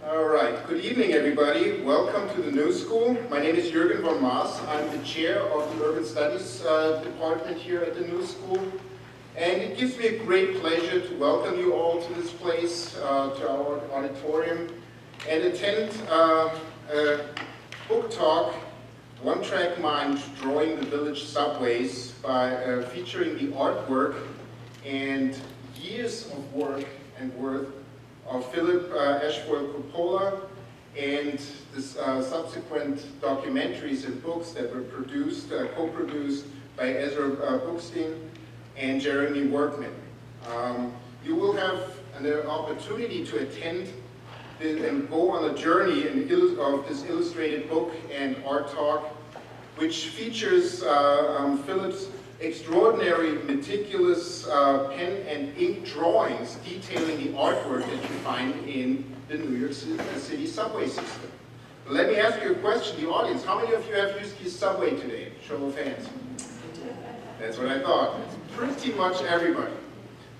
All right, good evening everybody. Welcome to the New School. My name is Jürgen von Maas. I'm the chair of the Urban Studies department here at the New School. And it gives me a great pleasure to welcome you all to this place, to our auditorium, and attend a book talk, One Track Mind, Drawing the Village Subways, by featuring the artwork and years of work and worth of Philip Ashforth Coppola, and the subsequent documentaries and books that were produced, co-produced by Ezra Bookstein and Jeremy Workman. You will have an opportunity to attend and go on a journey of this illustrated book and art talk, which features Philip's extraordinary meticulous pen and ink drawings detailing the artwork that you find in the New York City subway system. But let me ask you a question, the audience. How many of you have used the subway today? Show of hands. That's what I thought. It's pretty much everybody.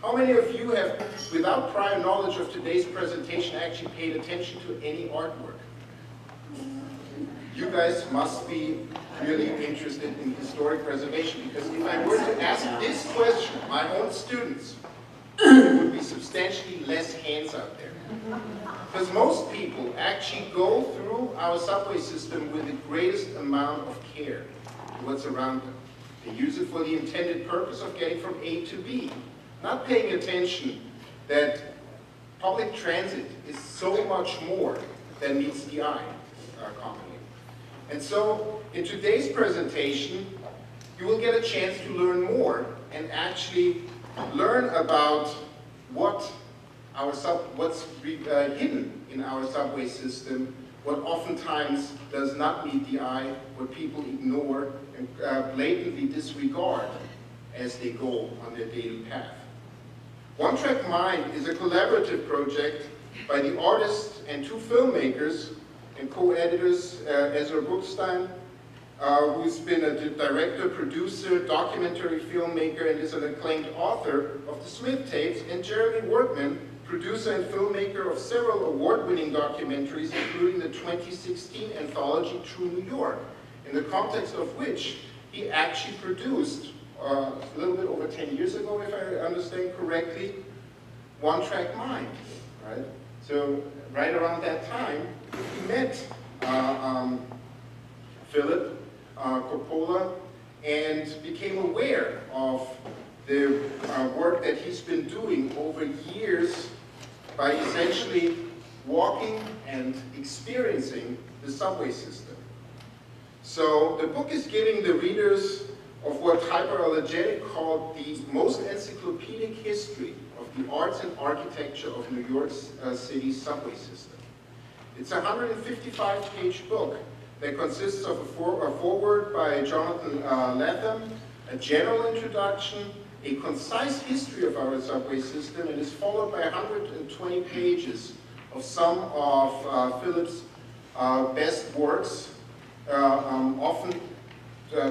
How many of you have, without prior knowledge of today's presentation, actually paid attention to any artwork? You guys must be really interested in historic preservation, because if I were to ask this question of my own students, there would be substantially less hands out there. Because most people actually go through our subway system with the greatest amount of care to what's around them. They use it for the intended purpose of getting from A to B, not paying attention that public transit is so much more than meets the eye commonly. And so, in today's presentation, you will get a chance to learn more and actually learn about what's hidden in our subway system, what oftentimes does not meet the eye, what people ignore and blatantly disregard as they go on their daily path. One Track Mind is a collaborative project by the artist and two filmmakers and co-editors, Ezra Bookstein, who's been a director, producer, documentary filmmaker, and is an acclaimed author of the Smith tapes, and Jeremy Workman, producer and filmmaker of several award-winning documentaries, including the 2016 anthology True New York, in the context of which he actually produced, a little bit over 10 years ago, if I understand correctly, One Track Mind, right? So, right around that time, he met Philip Coppola and became aware of the work that he's been doing over years by essentially walking and experiencing the subway system. So the book is giving the readers of what Hyperallergic called the most encyclopedic history of the arts and architecture of New York City's subway system. It's a 155-page book that consists of a foreword by Jonathan Latham, a general introduction, a concise history of our subway system, and is followed by 120 pages of some of Philip's best works, often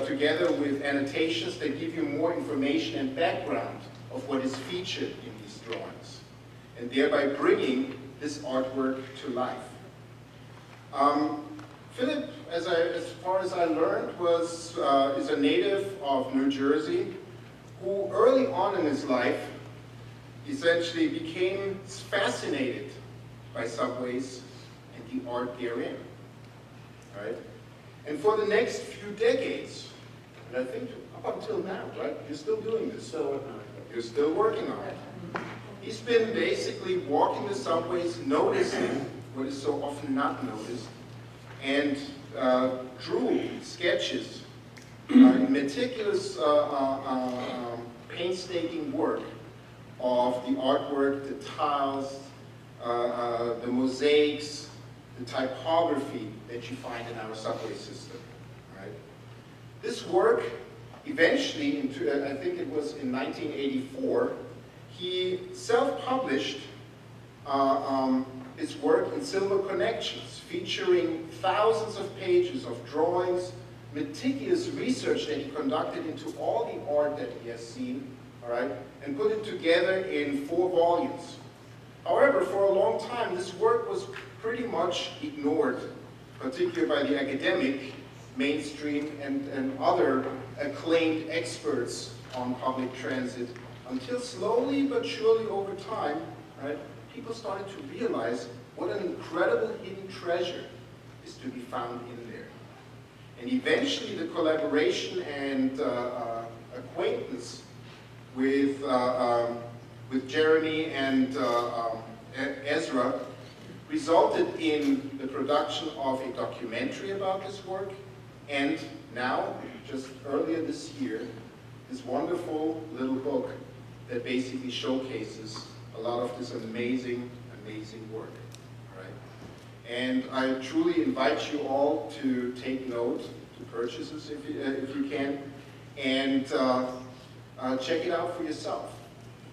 together with annotations that give you more information and background of what is featured in these drawings, and thereby bringing this artwork to life. Philip, as far as I learned, is a native of New Jersey, who early on in his life essentially became fascinated by subways and the art therein, right? And for the next few decades, and I think up until now, right? You're still doing this. You're still working on it. He's been basically walking the subways, noticing what is so often not noticed, and drew sketches, meticulous, painstaking work of the artwork, the tiles, the mosaics, the typography that you find in our subway system, right? This work, eventually, I think it was in 1984, he self-published his work in Silver Connections, featuring thousands of pages of drawings, meticulous research that he conducted into all the art that he has seen, all right, and put it together in 4 volumes. However, for a long time, this work was pretty much ignored, particularly by the academic, mainstream, and other acclaimed experts on public transit, until slowly but surely over time, right, people started to realize what an incredible hidden treasure is to be found in there. And eventually the collaboration and acquaintance with Jeremy and Ezra resulted in the production of a documentary about this work, and now, just earlier this year, this wonderful little book that basically showcases a lot of this amazing, amazing work. Right? And I truly invite you all to take note, to purchase this if you can, and check it out for yourself.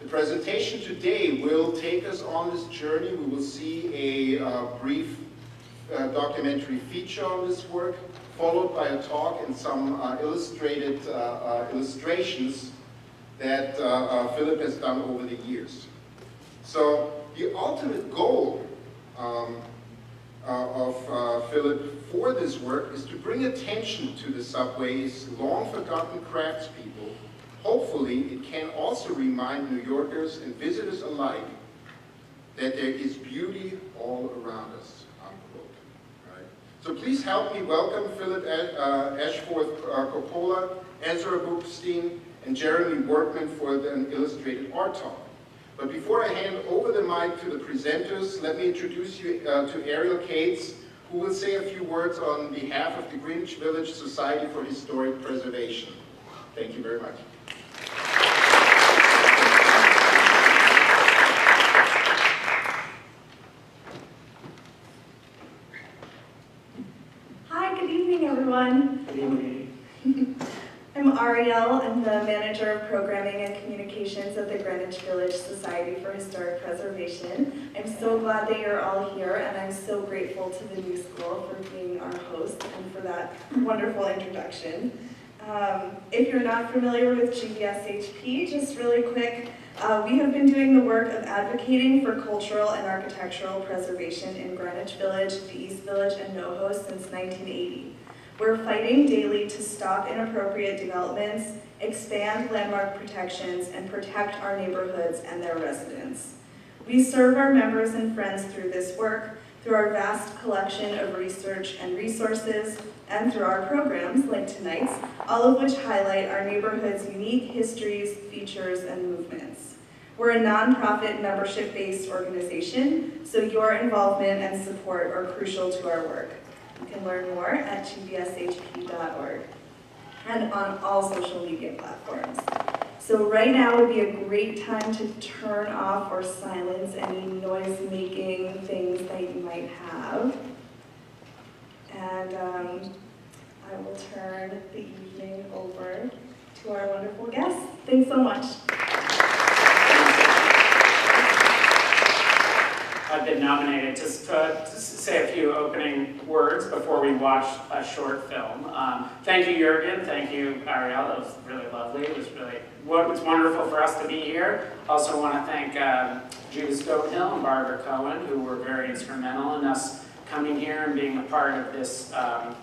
The presentation today will take us on this journey. We will see a brief documentary feature on this work, followed by a talk and some illustrated illustrations that Philip has done over the years. So the ultimate goal of Philip for this work is to bring attention to the subway's long forgotten craftspeople. Hopefully, it can also remind New Yorkers and visitors alike that there is beauty all around us, unquote. Right? So please help me welcome Philip Ashforth Coppola, Ezra Bookstein, and Jeremy Workman for an illustrated art talk. But before I hand over the mic to the presenters, let me introduce you to Ariel Cates, who will say a few words on behalf of the Greenwich Village Society for Historic Preservation. Thank you very much. Hi, good evening, everyone. Good evening. I'm Ariel. I'm the Manager of Programming and Communications at the Greenwich Village Society for Historic Preservation. I'm so glad that you're all here, and I'm so grateful to the New School for being our host and for that wonderful introduction. If you're not familiar with GVSHP, just really quick, we have been doing the work of advocating for cultural and architectural preservation in Greenwich Village, the East Village, and NoHo since 1980. We're fighting daily to stop inappropriate developments, expand landmark protections, and protect our neighborhoods and their residents. We serve our members and friends through this work, through our vast collection of research and resources, and through our programs like tonight's, all of which highlight our neighborhood's unique histories, features, and movements. We're a nonprofit membership-based organization, so your involvement and support are crucial to our work. You can learn more at gbshp.org and on all social media platforms. So right now would be a great time to turn off or silence any noise-making things that you might have. And I will turn the evening over to our wonderful guests. Thanks so much. I've been nominated to say a few opening words before we watch a short film. Thank you, Jürgen. Thank you, Ariel. That was really lovely. It was wonderful for us to be here. Also want to thank Judith Stonehill and Barbara Cohen, who were very instrumental in us coming here and being a part of this of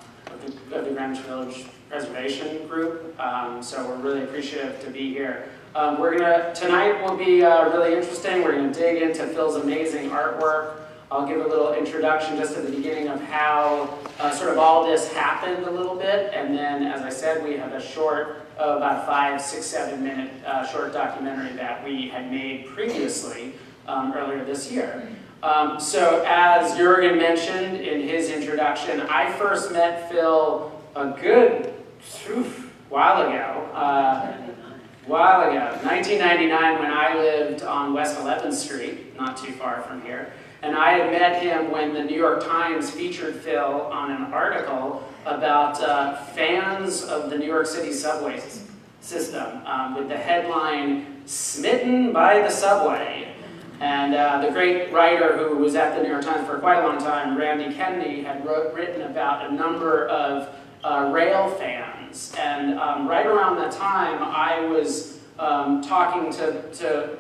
the Greenwich Village Preservation Group. So we're really appreciative to be here. Tonight will be really interesting. We're going to dig into Phil's amazing artwork. I'll give a little introduction just at the beginning of how sort of all this happened a little bit. And then, as I said, we have a short, about 5, 6, 7 minute short documentary that we had made previously earlier this year. So as Jürgen mentioned in his introduction, I first met Phil a good while ago. 1999, when I lived on West 11th Street, not too far from here. And I had met him when the New York Times featured Phil on an article about fans of the New York City subway system, with the headline, "Smitten by the Subway." And the great writer who was at the New York Times for quite a long time, Randy Kennedy, had written about a number of rail fans. And right around that time, I was talking to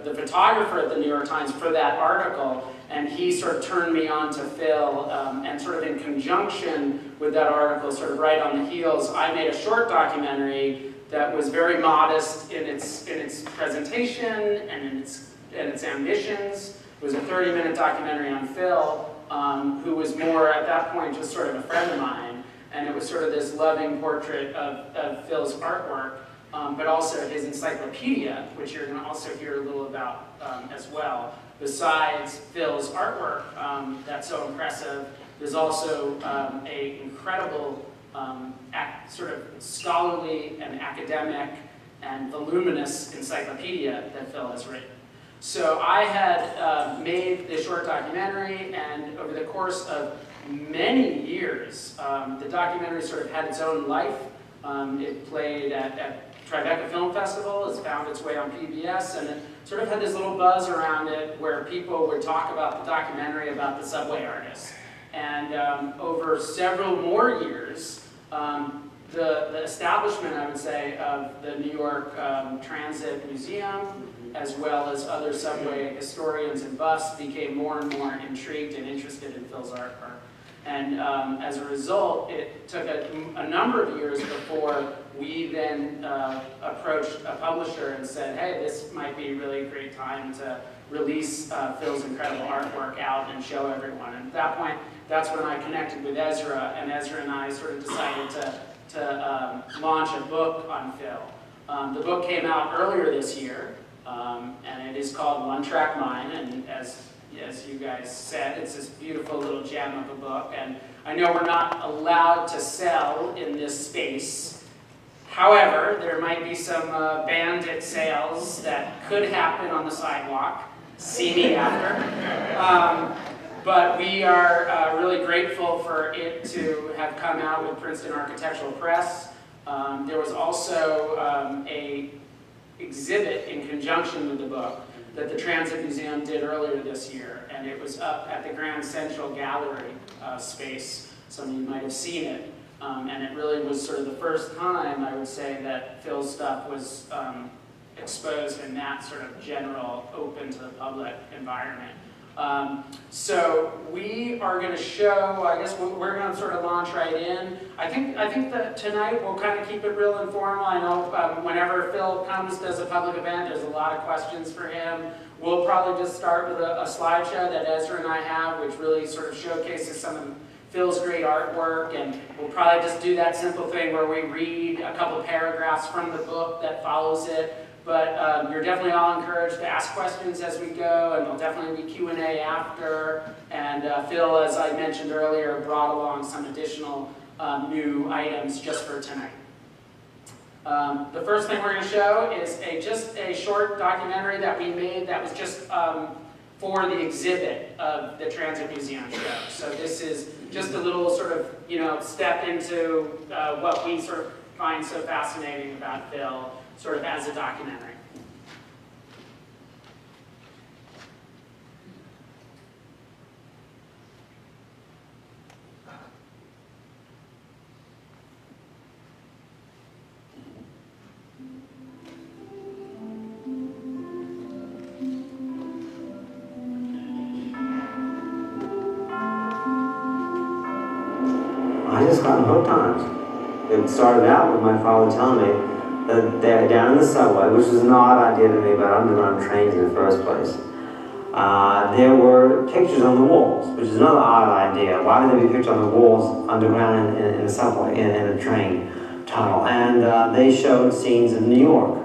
the photographer at the New York Times for that article, and he sort of turned me on to Phil, and sort of in conjunction with that article, sort of right on the heels, I made a short documentary that was very modest in its presentation and in its ambitions. It was a 30-minute documentary on Phil, who was more, at that point, just sort of a friend of mine. And it was sort of this loving portrait of Phil's artwork, but also his encyclopedia, which you're going to also hear a little about as well. Besides Phil's artwork, that's so impressive, there's also an incredible sort of scholarly and academic and voluminous encyclopedia that Phil has written. So I had made this short documentary, and over the course of many years, the documentary sort of had its own life. It played at Tribeca Film Festival, it's found its way on PBS, and it sort of had this little buzz around it where people would talk about the documentary about the subway artist. And over several more years, the establishment, I would say, of the New York Transit Museum, as well as other subway historians and buffs, became more and more intrigued and interested in Phil's artwork. And as a result, it took a number of years before we then approached a publisher and said, hey, this might be a really great time to release Phil's incredible artwork out and show everyone. And at that point, that's when I connected with Ezra, and Ezra and I sort of decided to launch a book on Phil. The book came out earlier this year, and it is called One Track Mind, and as you guys said, it's this beautiful little gem of a book, and I know we're not allowed to sell in this space. However, there might be some bandit sales that could happen on the sidewalk. See me after. But we are really grateful for it to have come out with Princeton Architectural Press. There was also a exhibit in conjunction with the book that the Transit Museum did earlier this year, and it was up at the Grand Central Gallery space. Some of you might have seen it, and it really was sort of the first time, I would say, that Phil's stuff was exposed in that sort of general, open to the public environment. So we are going to show, I guess we're going to sort of launch right in. I think that tonight we'll kind of keep it real informal. I know whenever Phil comes, does a public event, there's a lot of questions for him. We'll probably just start with a slideshow that Ezra and I have, which really sort of showcases some of Phil's great artwork, and we'll probably just do that simple thing where we read a couple paragraphs from the book that follows it. But you're definitely all encouraged to ask questions as we go, and there'll definitely be Q&A after. And Phil, as I mentioned earlier, brought along some additional new items just for tonight. The first thing we're going to show is just a short documentary that we made that was just for the exhibit of the Transit Museum show. So this is just a little sort of, step into what we sort of find so fascinating about Phil, sort of as a documentary. I just got hooked on it. It started out with my father telling me that they're down in the subway, which is an odd idea to me about underground trains in the first place. There were pictures on the walls, which is another odd idea. Why would there be pictures on the walls underground in the subway, in a train tunnel? And they showed scenes of New York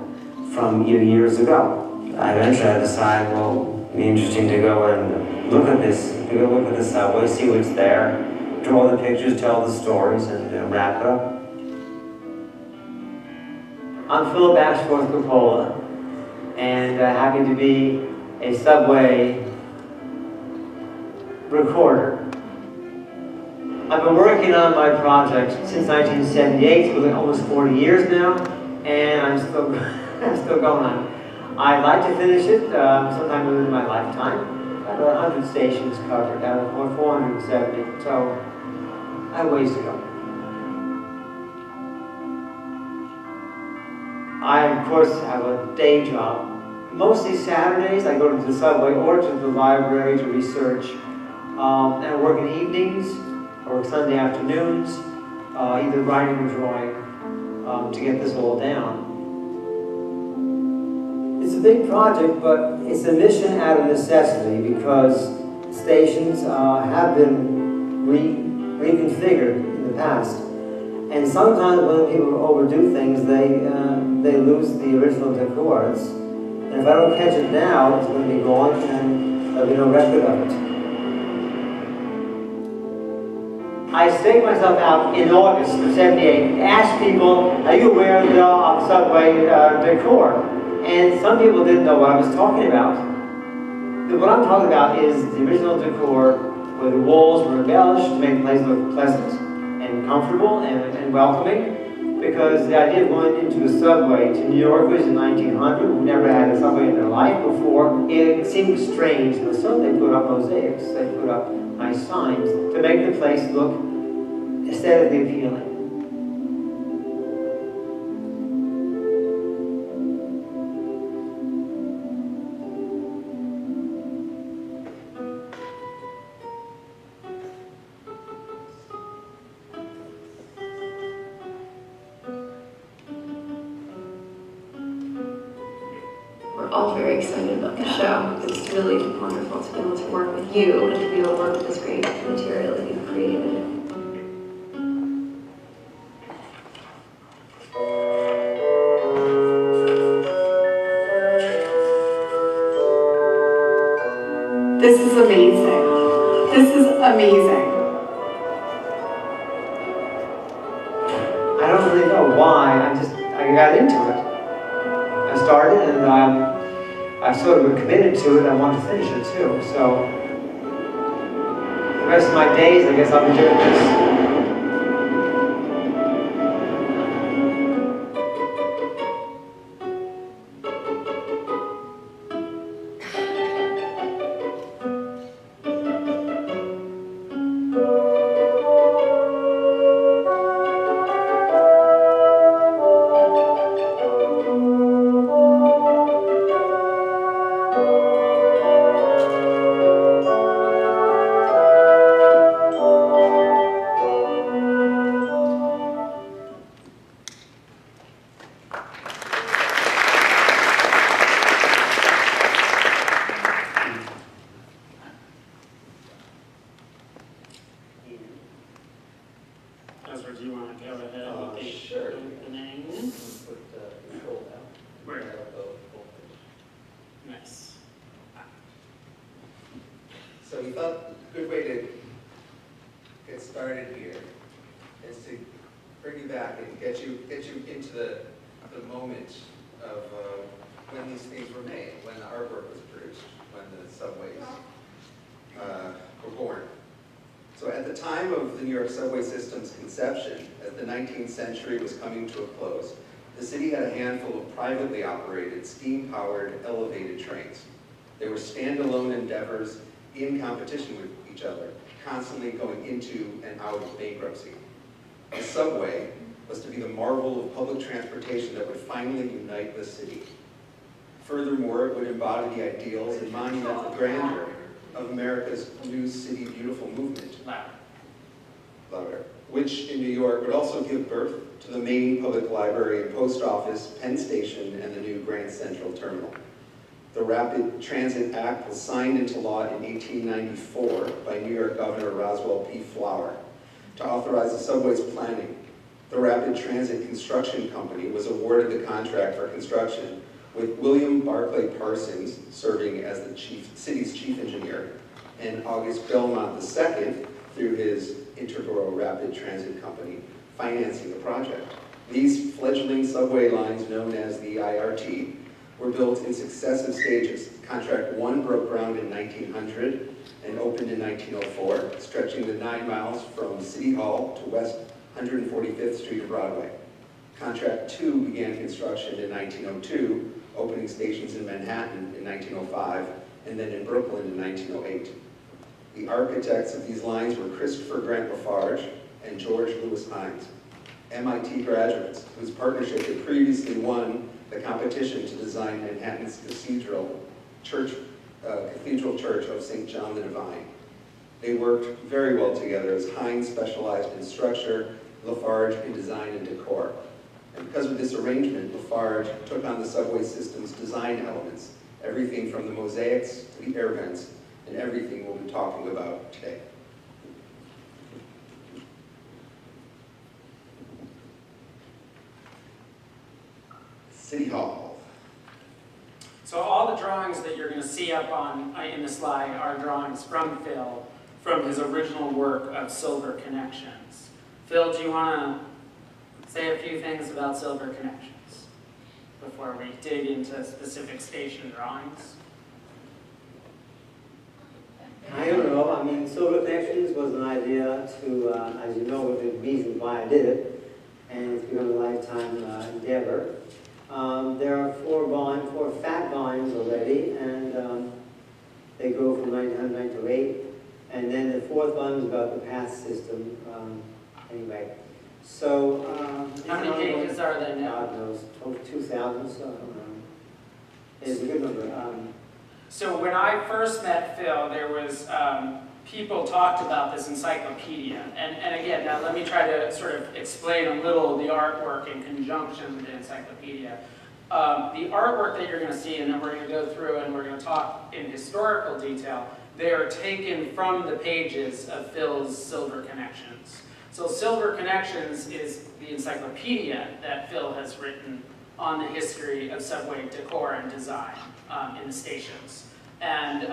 from years ago. Eventually I decided, well, it'd be interesting to go and look at this, the subway, see what's there, draw the pictures, tell the stories, and wrap it up. I'm Philip Ashforth Coppola, and happy to be a subway recorder. I've been working on my project since 1978, so almost 40 years now, and I'm still going on. I'd like to finish it sometime within my lifetime. About 100 stations covered out of 470, so I have ways to go. I, of course, have a day job. Mostly Saturdays, I go to the subway or to the library to research. And I work in evenings, I work Sunday afternoons, either writing or drawing, to get this all down. It's a big project, but it's a mission out of necessity because stations have been reconfigured in the past. And sometimes when people overdo things, they lose the original decor. And if I don't catch it now, it's going to be gone and there'll be no record of it. I staked myself out in August of '78, asked people, are you aware of the subway decor? And some people didn't know what I was talking about. But what I'm talking about is the original decor where the walls were embellished to make the place look pleasant and comfortable and welcoming. Because the idea of going into a subway to New Yorkers in 1900 who never had a subway in their life before, it seemed strange. And so they put up mosaics, they put up nice signs to make the place look aesthetically appealing. We're all very excited about the show. It's really wonderful to be able to work with you and to be able to work with this great material that you've created. This is amazing. This is amazing. I don't really know why, I got into it. I started and I sort of committed to it, I want to finish it too. So the rest of my days, I guess I'll be doing this. Ezra, do you want to go ahead and take Sure. the name? Put the control down. Where? Yeah, Nice. So we thought a good way to get started here is to bring you back and get you into the moment of when these things were made, when the artwork was produced, when the subways were born. So at the time of the New York subway system's conception, as the 19th century was coming to a close, the city had a handful of privately operated, steam-powered, elevated trains. They were standalone endeavors in competition with each other, constantly going into and out of bankruptcy. The subway was to be the marvel of public transportation that would finally unite the city. Furthermore, it would embody the ideals and monumental grandeur of America's New City Beautiful movement, louder, which in New York would also give birth to the main public library and post office, Penn Station, and the new Grand Central Terminal. The Rapid Transit Act was signed into law in 1894 by New York Governor Roswell P. Flower to authorize the subway's planning. The Rapid Transit Construction Company was awarded the contract for construction, with William Barclay Parsons serving as the city's chief engineer, and August Belmont II, through his Interborough Rapid Transit Company, financing the project. These fledgling subway lines, known as the IRT, were built in successive stages. Contract 1 broke ground in 1900 and opened in 1904, stretching the 9 miles from City Hall to West 145th Street to Broadway. Contract 2 began construction in 1902, opening stations in Manhattan in 1905, and then in Brooklyn in 1908. The architects of these lines were Christopher Grant Lafarge and George Lewis Hines, MIT graduates whose partnership had previously won the competition to design Manhattan's cathedral church of St. John the Divine. They worked very well together as Hines specialized in structure, Lafarge in design and decor. And because of this arrangement, Lafarge took on the subway system's design elements, everything from the mosaics to the air vents, and everything we'll be talking about today. City Hall. So all the drawings that you're going to see up in the slide are drawings from Phil, from his original work of Silver Connections. Phil, do you want to say a few things about Silver Connections before we dig into specific station drawings? I don't know. I mean, Silver Connections was an idea to, as you know, the reason why I did it, and it's become a lifetime endeavor. There are four fat volumes already, and they go from 1900 to 8. And then the fourth volume is about the path system. Anyway, so how many pages are there now? God knows, 2,000. So I don't know. It's a good number. So when I first met Phil, there was people talked about this encyclopedia, and again, now let me try to sort of explain a little of the artwork in conjunction with the encyclopedia. The artwork that you're going to see, and then we're going to go through and we're going to talk in historical detail, they are taken from the pages of Phil's Silver Connections. So Silver Connections is the encyclopedia that Phil has written on the history of subway decor and design in the stations. And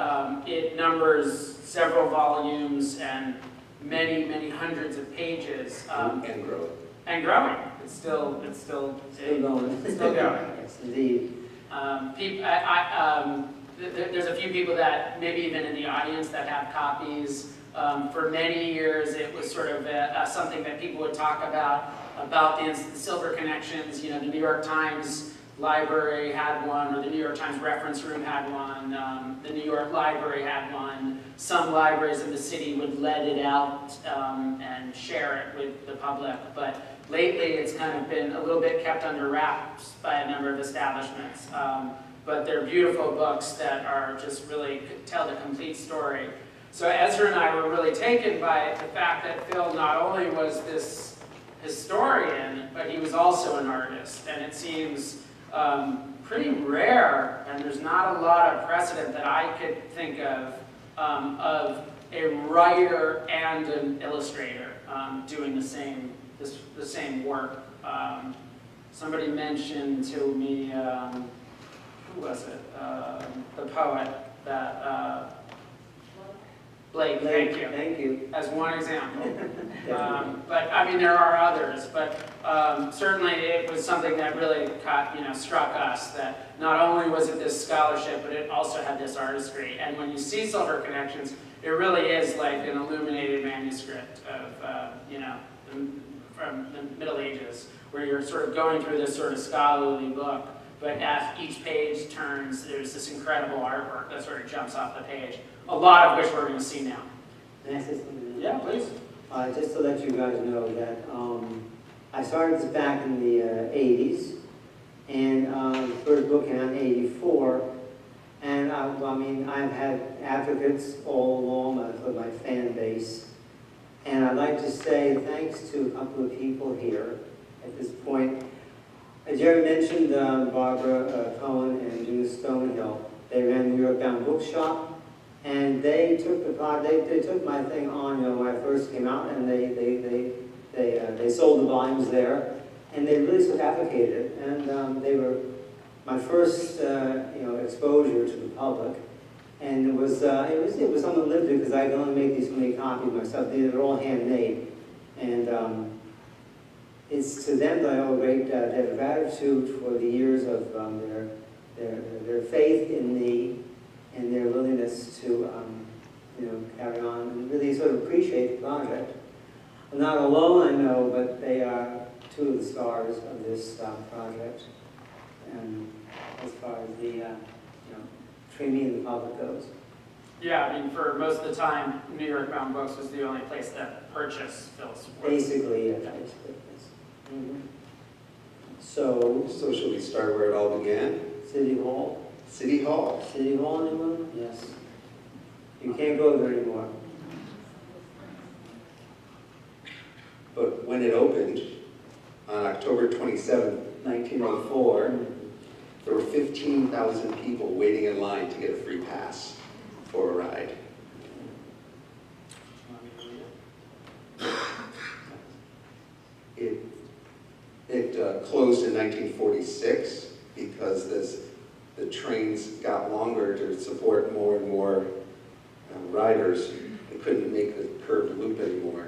it numbers several volumes and many, many hundreds of pages. And growing. And growing. It's still going. It's still going. Yes, indeed. There's a few people that maybe even in the audience that have copies. For many years, it was sort of something that people would talk about the Silver Connections. You know, the New York Times Library had one, or the New York Times Reference Room had one. The New York Library had one. Some libraries in the city would let it out and share it with the public. But lately, it's kind of been a little bit kept under wraps by a number of establishments. But they're beautiful books that are just really tell the complete story. So Ezra and I were really taken by the fact that Phil not only was this historian, but he was also an artist. And it seems pretty rare, and there's not a lot of precedent that I could think of a writer and an illustrator doing the same work. Somebody mentioned to me, who was it? The poet that. Blake, thank you. Thank you. As one example. But I mean, there are others. But certainly, it was something that really struck us. That not only was it this scholarship, but it also had this artistry. And when you see Silver Connections, it really is like an illuminated manuscript of from the Middle Ages, where you're sort of going through this sort of scholarly book. But as each page turns, there's this incredible artwork that sort of jumps off the page. A lot of which we're going to see now. Can I say something? Yeah, please. Just to let you guys know that I started this back in the 80s, and the first book came out in 84, and I've had advocates all along for my fan base, and I'd like to say thanks to a couple of people here at this point. Jerry mentioned Barbara Cohen and Judith Stonehill. They ran the New York Bound Bookshop. And they took the project. They took my thing on, when I first came out, and they sold the volumes there, and they really sort of advocated it. And they were my first, exposure to the public. And it was something limited because I could only make these so many copies myself. They were all handmade, and it's to them that I owe a great debt of gratitude for the years of their faith in me. And their willingness to, carry on and really sort of appreciate the project. I'm not alone, I know, but they are two of the stars of this project. And as far as the, between me and the public goes. Yeah, I mean, for most of the time, New York Bound Books was the only place that purchased Phil's work. Basically, yes. Mm-hmm. So, So shall we start where it all began? City Hall. City Hall. City Hall, anyone? Yes. You can't go there anymore. But when it opened on October 27, 1904, there were 15,000 people waiting in line to get a free pass for a ride. It closed in 1946 because the trains got longer to support more and more riders. They couldn't make the curved loop anymore.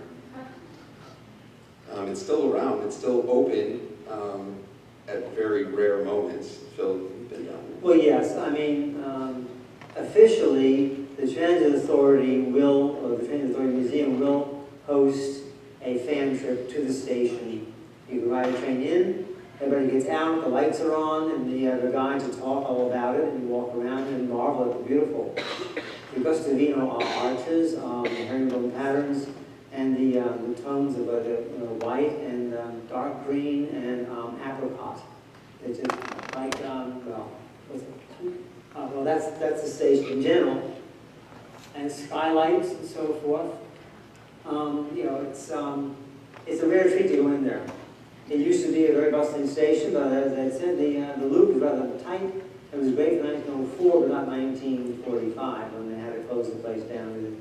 It's still around. It's still open at very rare moments. Phil, you've been down there. Well, yes. I mean, officially, the Transit Authority or the Transit Authority Museum will host a fan trip to the station. You can ride a train in, everybody gets out, the lights are on, and the guides will talk all about it, and you walk around and marvel at the beautiful the Gustavino arches, the herringbone patterns, and the tones of white and dark green and apricot. It's just like, well, that's the station in general, and skylights and so forth. It's a rare treat to go in there. It used to be a very bustling station, but as I said, the loop is rather tight. It was great for 1904, but not 1945, when they had to close the place down.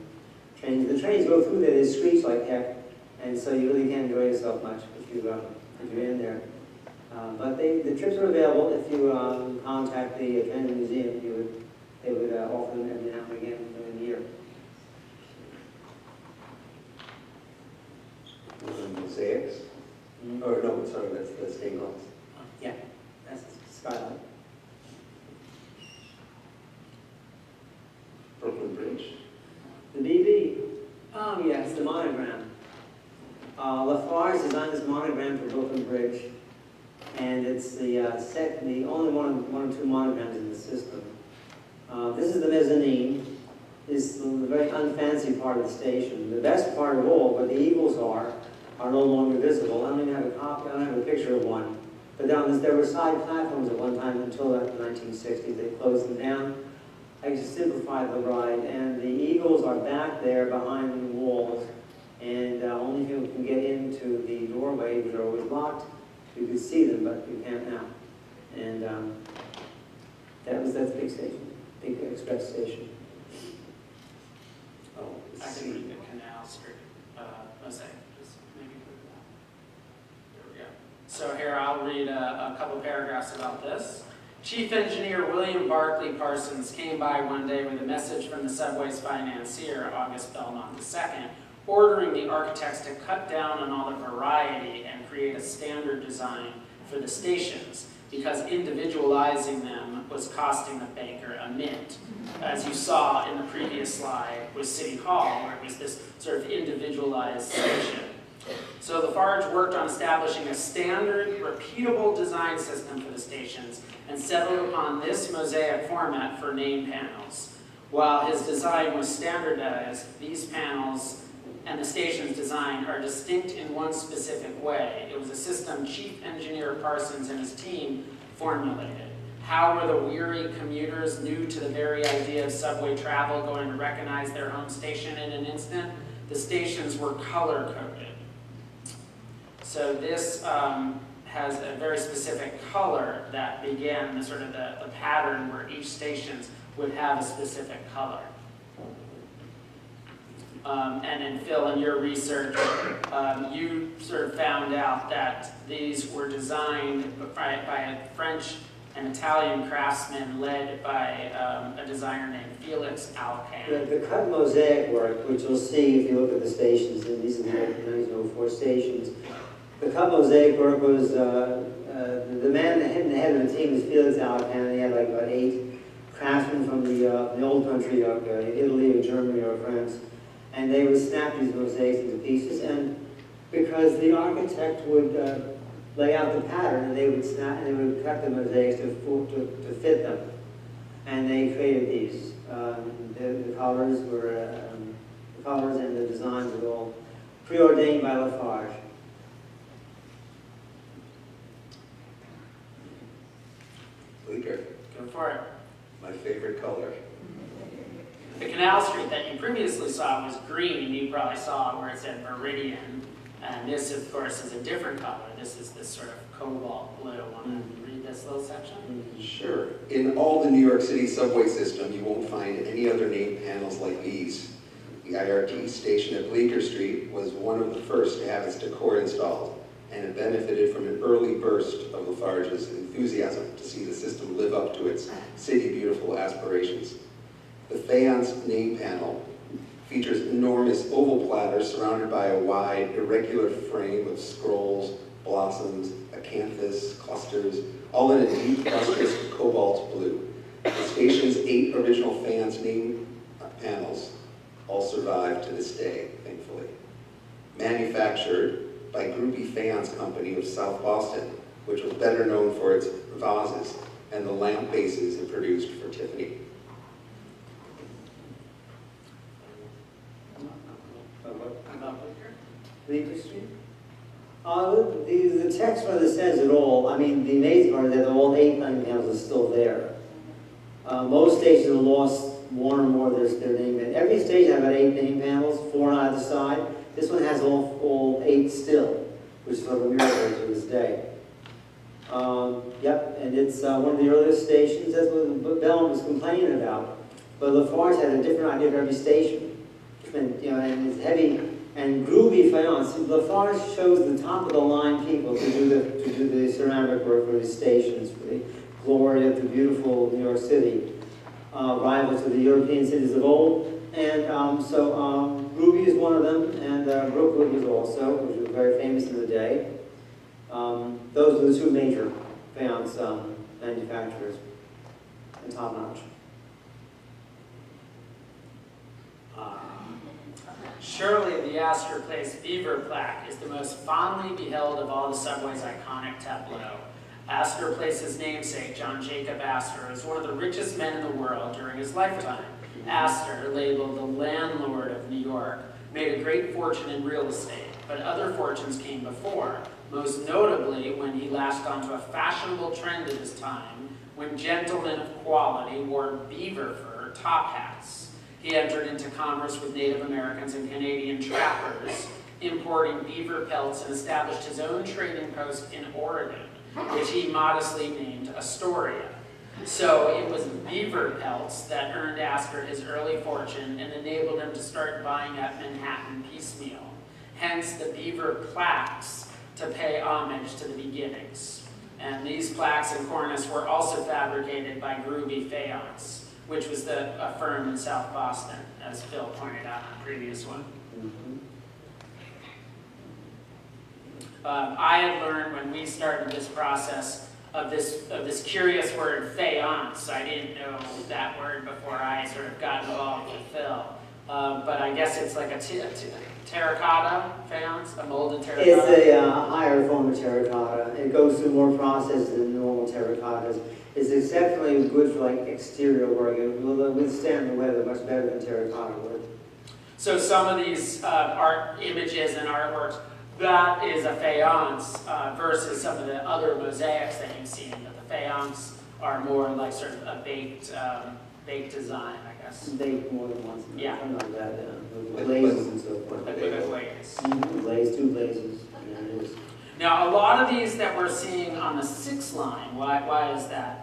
The trains go through there, they screech like heck, and so you really can't enjoy yourself much if you're in there. But the trips are available if you contact the Transit Museum. They would offer them every now and again during the year. Mosaics? Or no, sorry, that's the stained glass. Yeah, that's skylight. Oakland Bridge. The BB. Oh yes, the monogram. Lafarge designed this monogram for Oakland Bridge, and it's the only one or two monograms in the system. This is the mezzanine. This is the very unfancy part of the station. The best part of all, where the eagles are no longer visible. I don't even have a copy. I don't have a picture of one. But there were side platforms at one time until the 1960s. They closed them down. I just simplified the ride, and the eagles are back there behind the walls, and only people can get into the doorway, which are always locked. You can see them, but you can't now. And that's a big station, big express station. Oh, I can read the Canal Street mosaic. Just maybe put that. There we go. So here I'll read a couple paragraphs about this. Chief Engineer William Barclay Parsons came by one day with a message from the subway's financier, August Belmont II, ordering the architects to cut down on all the variety and create a standard design for the stations, because individualizing them was costing the banker a mint. As you saw in the previous slide with City Hall, where it was this sort of individualized station. So Lafarge worked on establishing a standard, repeatable design system for the stations and settled upon this mosaic format for name panels. While his design was standardized, these panels and the station's design are distinct in one specific way. It was a system Chief Engineer Parsons and his team formulated. How were the weary commuters new to the very idea of subway travel going to recognize their home station in an instant? The stations were color-coded. So this has a very specific color that began the sort of the pattern where each stations would have a specific color. And then Phil, in your research, you sort of found out that these were designed by a French and Italian craftsman led by a designer named Felix Ashforth. The cut mosaic work, which you'll see if you look at the stations, and these are the 1904 stations. The cut mosaic work was, the man in the head of the team was Felix Ashforth, and he had like about 8 craftsmen from the old country of Italy or Germany or France. And they would snap these mosaics into pieces, and because the architect would lay out the pattern, and they would snap, and they would cut the mosaics to fit them. And they created these. The colors were, the colors and the designs were all preordained by Lafarge. favorite color. The Canal Street that you previously saw was green. You probably saw where it said Meridian. And this, of course, is a different color. This is this sort of cobalt blue. Want to read this little section? Sure. In all the New York City subway system, you won't find any other name panels like these. The IRT station at Bleecker Street was one of the first to have its decor installed, and it benefited from an early burst of Lafarge's enthusiasm to see the system live up to its city beautiful aspirations. The faience name panel features enormous oval platters surrounded by a wide, irregular frame of scrolls, blossoms, acanthus, clusters, all in a deep, lustrous cobalt blue. The station's 8 original faience name panels all survive to this day, thankfully. Manufactured by Groupie Faience Company of South Boston, which was better known for its vases and the lamp bases it produced for Tiffany. Bleecker Street? The text rather says it all. I mean, the amazing part is that all 8 name panels are still there. Most stations have lost 1 or more of their name. And every station has about 8 name panels, 4 on either side. This one has all 8 still, which is sort of a miracle to this day. Yep, and it's one of the earliest stations. That's what Bellin was complaining about. But Lafarge had a different idea of every station. And, and it's heavy and groovy faience. Lafarge chose the top of the line people to do the ceramic work for his stations, for the glory of the beautiful New York City, rival to the European cities of old. And so Groovy is one of them, and Brookwood was also, which was very famous in the day. Those were the 2 major faience manufacturers, and top notch. Surely the Astor Place Beaver plaque is the most fondly beheld of all the subway's iconic tableau. Astor Place's namesake, John Jacob Astor, was one of the richest men in the world during his lifetime. Astor, labeled the landlord of New York, made a great fortune in real estate, but other fortunes came before, most notably when he latched onto a fashionable trend of his time, when gentlemen of quality wore beaver fur top hats. He entered into commerce with Native Americans and Canadian trappers, importing beaver pelts, and established his own trading post in Oregon, which he modestly named Astoria. So it was beaver pelts that earned Astor his early fortune and enabled him to start buying at Manhattan piecemeal. Hence the beaver plaques to pay homage to the beginnings. And these plaques and cornice were also fabricated by Groovy Faience, which was a firm in South Boston, as Phil pointed out in the previous one. I had learned when we started this process of this curious word, faience. I didn't know that word before I sort of got involved with Phil. But I guess it's like a terra-cotta faience, a molded terra-cotta. It's a higher form of terracotta. It goes through more processes than normal terracottas. It's exceptionally good for like exterior work. It will withstand the weather much better than terracotta would. So some of these art images and artworks, that is a faience versus some of the other mosaics that you've seen. But the faience are more like sort of a baked design, I guess. Baked more than once. Yeah. Something like that, with glazes and so forth. Like with a glaze. Glaze, 2 glazes. Yeah, it is. Now, a lot of these that we're seeing on the 6th line, why is that?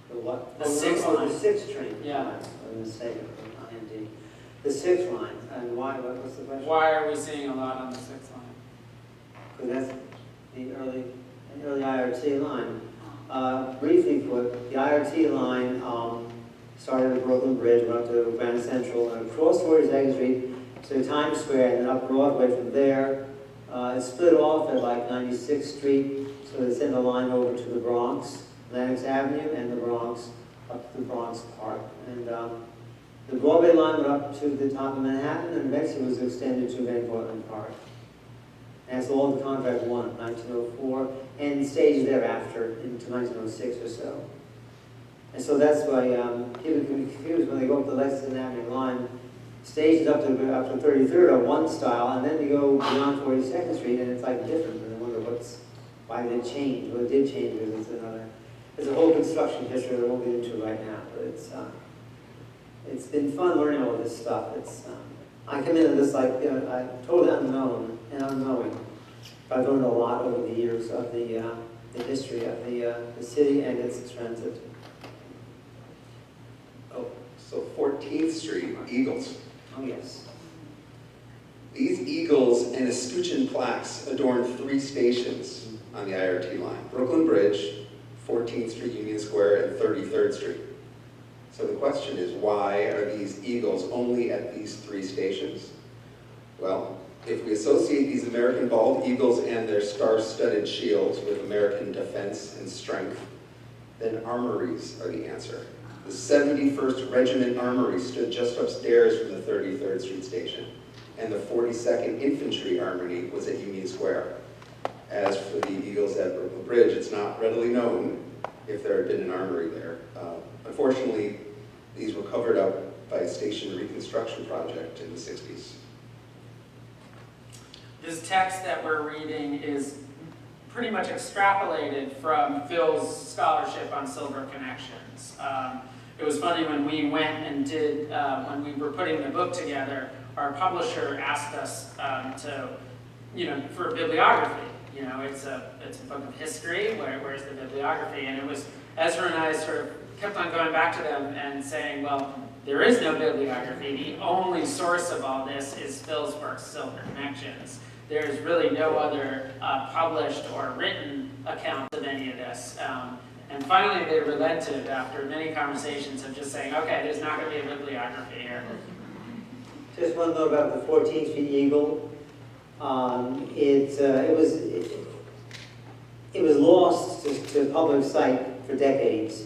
The what? The 6th line. The 6th train. Yeah. I'm mistaken. IND. The 6th line. And why? What's the question? Why are we seeing a lot on the 6th line? Because that's the early IRT line. Briefly put, the IRT line started at Oakland Bridge, went up to Grand Central, and across towards Egg Street to Times Square, and then up Broadway from there. It split off at like 96th Street, so they sent a line over to the Bronx, Lenox Avenue, and the Bronx, up to the Bronx Park. And the Broadway line went up to the top of Manhattan, and eventually was extended to Van Cortlandt Park. And that's all the contract won, 1904, and stages thereafter into 1906 or so. And so that's why people can be confused when they go up the Lexington Avenue line. Stages up to 33rd are one style, and then you go beyond 42nd Street, and it's like different. And they wonder why did it change? Well, it did change because it's another. there's a whole construction history that I won't get into right now, but it's been fun learning all this stuff. I come into this like, I'm totally unknown and unknowing. But I've learned a lot over the years of the history of the city and its transit. So 14th Street, Eagles. Oh, yes. These eagles and escutcheon plaques adorn 3 stations on the IRT line. Brooklyn Bridge, 14th Street, Union Square, and 33rd Street. So the question is, why are these eagles only at these 3 stations? Well, if we associate these American bald eagles and their star-studded shields with American defense and strength, then armories are the answer. The 71st Regiment Armory stood just upstairs from the 33rd Street station, and the 42nd Infantry Armory was at Union Square. As for the eagles at Brooklyn Bridge, it's not readily known if there had been an armory there. Unfortunately, these were covered up by a station reconstruction project in the 60s. This text that we're reading is pretty much extrapolated from Phil's scholarship on Silver Connections. It was funny when we went and did, when we were putting the book together, our publisher asked us for a bibliography. It's a book of history, where's the bibliography? And it was, Ezra and I sort of kept on going back to them and saying, well, there is no bibliography. The only source of all this is Phil's work, Silver Connections. There's really no other published or written account of any of this. And finally, they relented after many conversations of just saying, okay, there's not going to be a bibliography here. Just one note about the 14th Street Eagle. It was lost to public sight for decades.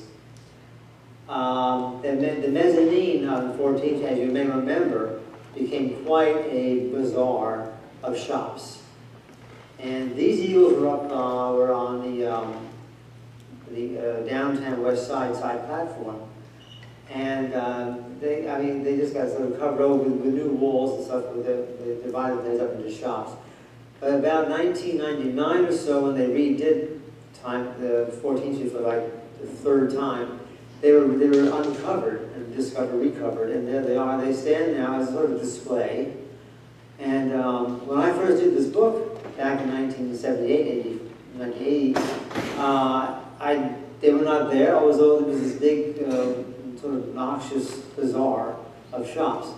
The mezzanine on 14th, as you may remember, became quite a bazaar of shops. And these eagles were up were on the downtown west side platform. And they just got sort of covered over with new walls and stuff, but they divided those up into shops. But about 1999 or so, when they redid the 14th Street for like the 3rd time, they were uncovered and recovered, and there they are. They stand now as sort of display. And when I first did this book back in 1978, 1980, they were not there. Although there was this big sort of noxious bazaar of shops,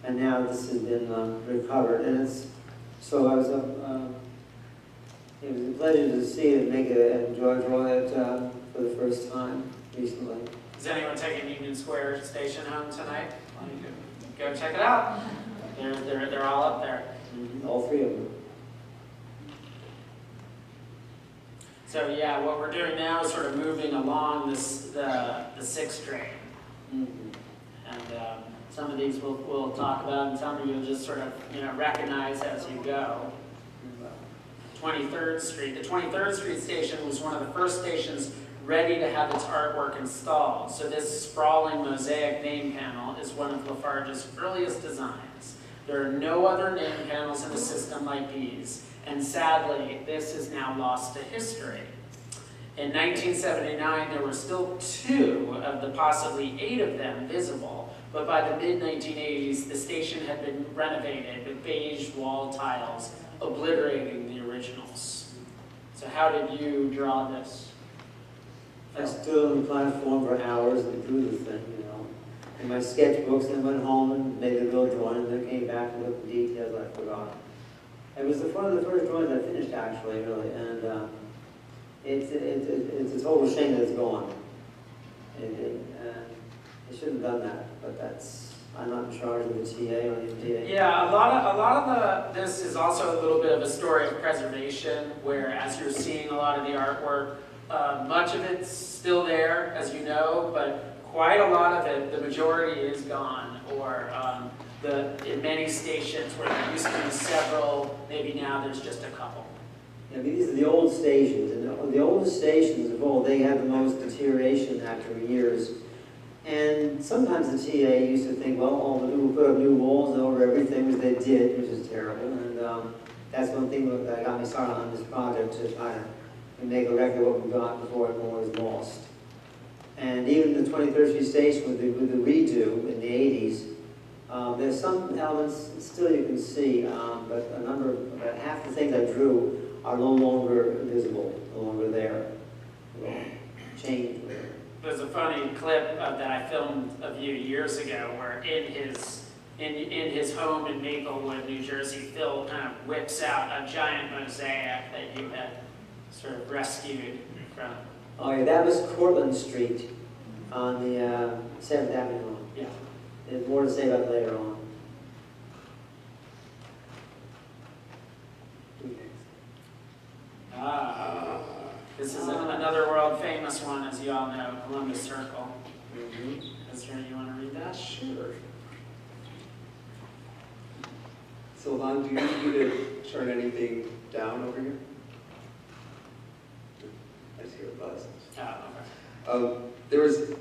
and now this has been recovered. And it was a pleasure to see it, and enjoy it for the first time recently. Is anyone taking Union Square Station home tonight? Well, you can go check it out. They're all up there. Mm-hmm. All 3 of them. So yeah, what we're doing now is sort of moving along the 6th train. Mm-hmm. And some of these we'll talk about, and some of you'll just sort of recognize as you go. 23rd Street. The 23rd Street station was one of the first stations ready to have its artwork installed. So this sprawling mosaic name panel is one of Lafarge's earliest designs. There are no other name panels in the system like these, and sadly, this is now lost to history. In 1979, there were still 2 of the possibly 8 of them visible, but by the mid-1980s, the station had been renovated with beige wall tiles, obliterating the originals. So how did you draw this? I stood on the platform for hours and drew the thing, in my sketchbooks, and went home and made a little drawing, and then came back and looked at the details I forgot. It was one of the first drawings I finished, actually, really, and it's a total shame that it's gone. It shouldn't have done that, but I'm not in charge of the TA or the MTA. Yeah, a lot of this is also a little bit of a story of preservation, where as you're seeing a lot of the artwork, much of it's still there, as you know, but quite a lot of it, the majority is gone, or in many stations where there used to be several, maybe now there's just a couple. Yeah, these are the old stations, and the oldest stations of all, they had the most deterioration after years. And sometimes the TA used to think, well, we'll put up new walls over everything, which they did, which is terrible. And that's one thing that got me started on this project, to try to make a record of what we got before it more was lost. And even the 23rd Street station with the redo in the 80s, there's some elements still you can see, but about half the things I drew are no longer visible, no longer there. Changed. There's a funny clip that I filmed of you years ago where in his home in Maplewood, New Jersey, Phil kind of whips out a giant mosaic that you had sort of rescued from. Oh yeah, that was Cortlandt Street on the 7th Avenue. Yeah. There's more to say about it later on. This is another world famous one, as you all know, Columbus Circle. Ezra, you want to read that? Sure. So, Lon, do you need me to turn anything down over here? I just hear a buzz. Oh, okay.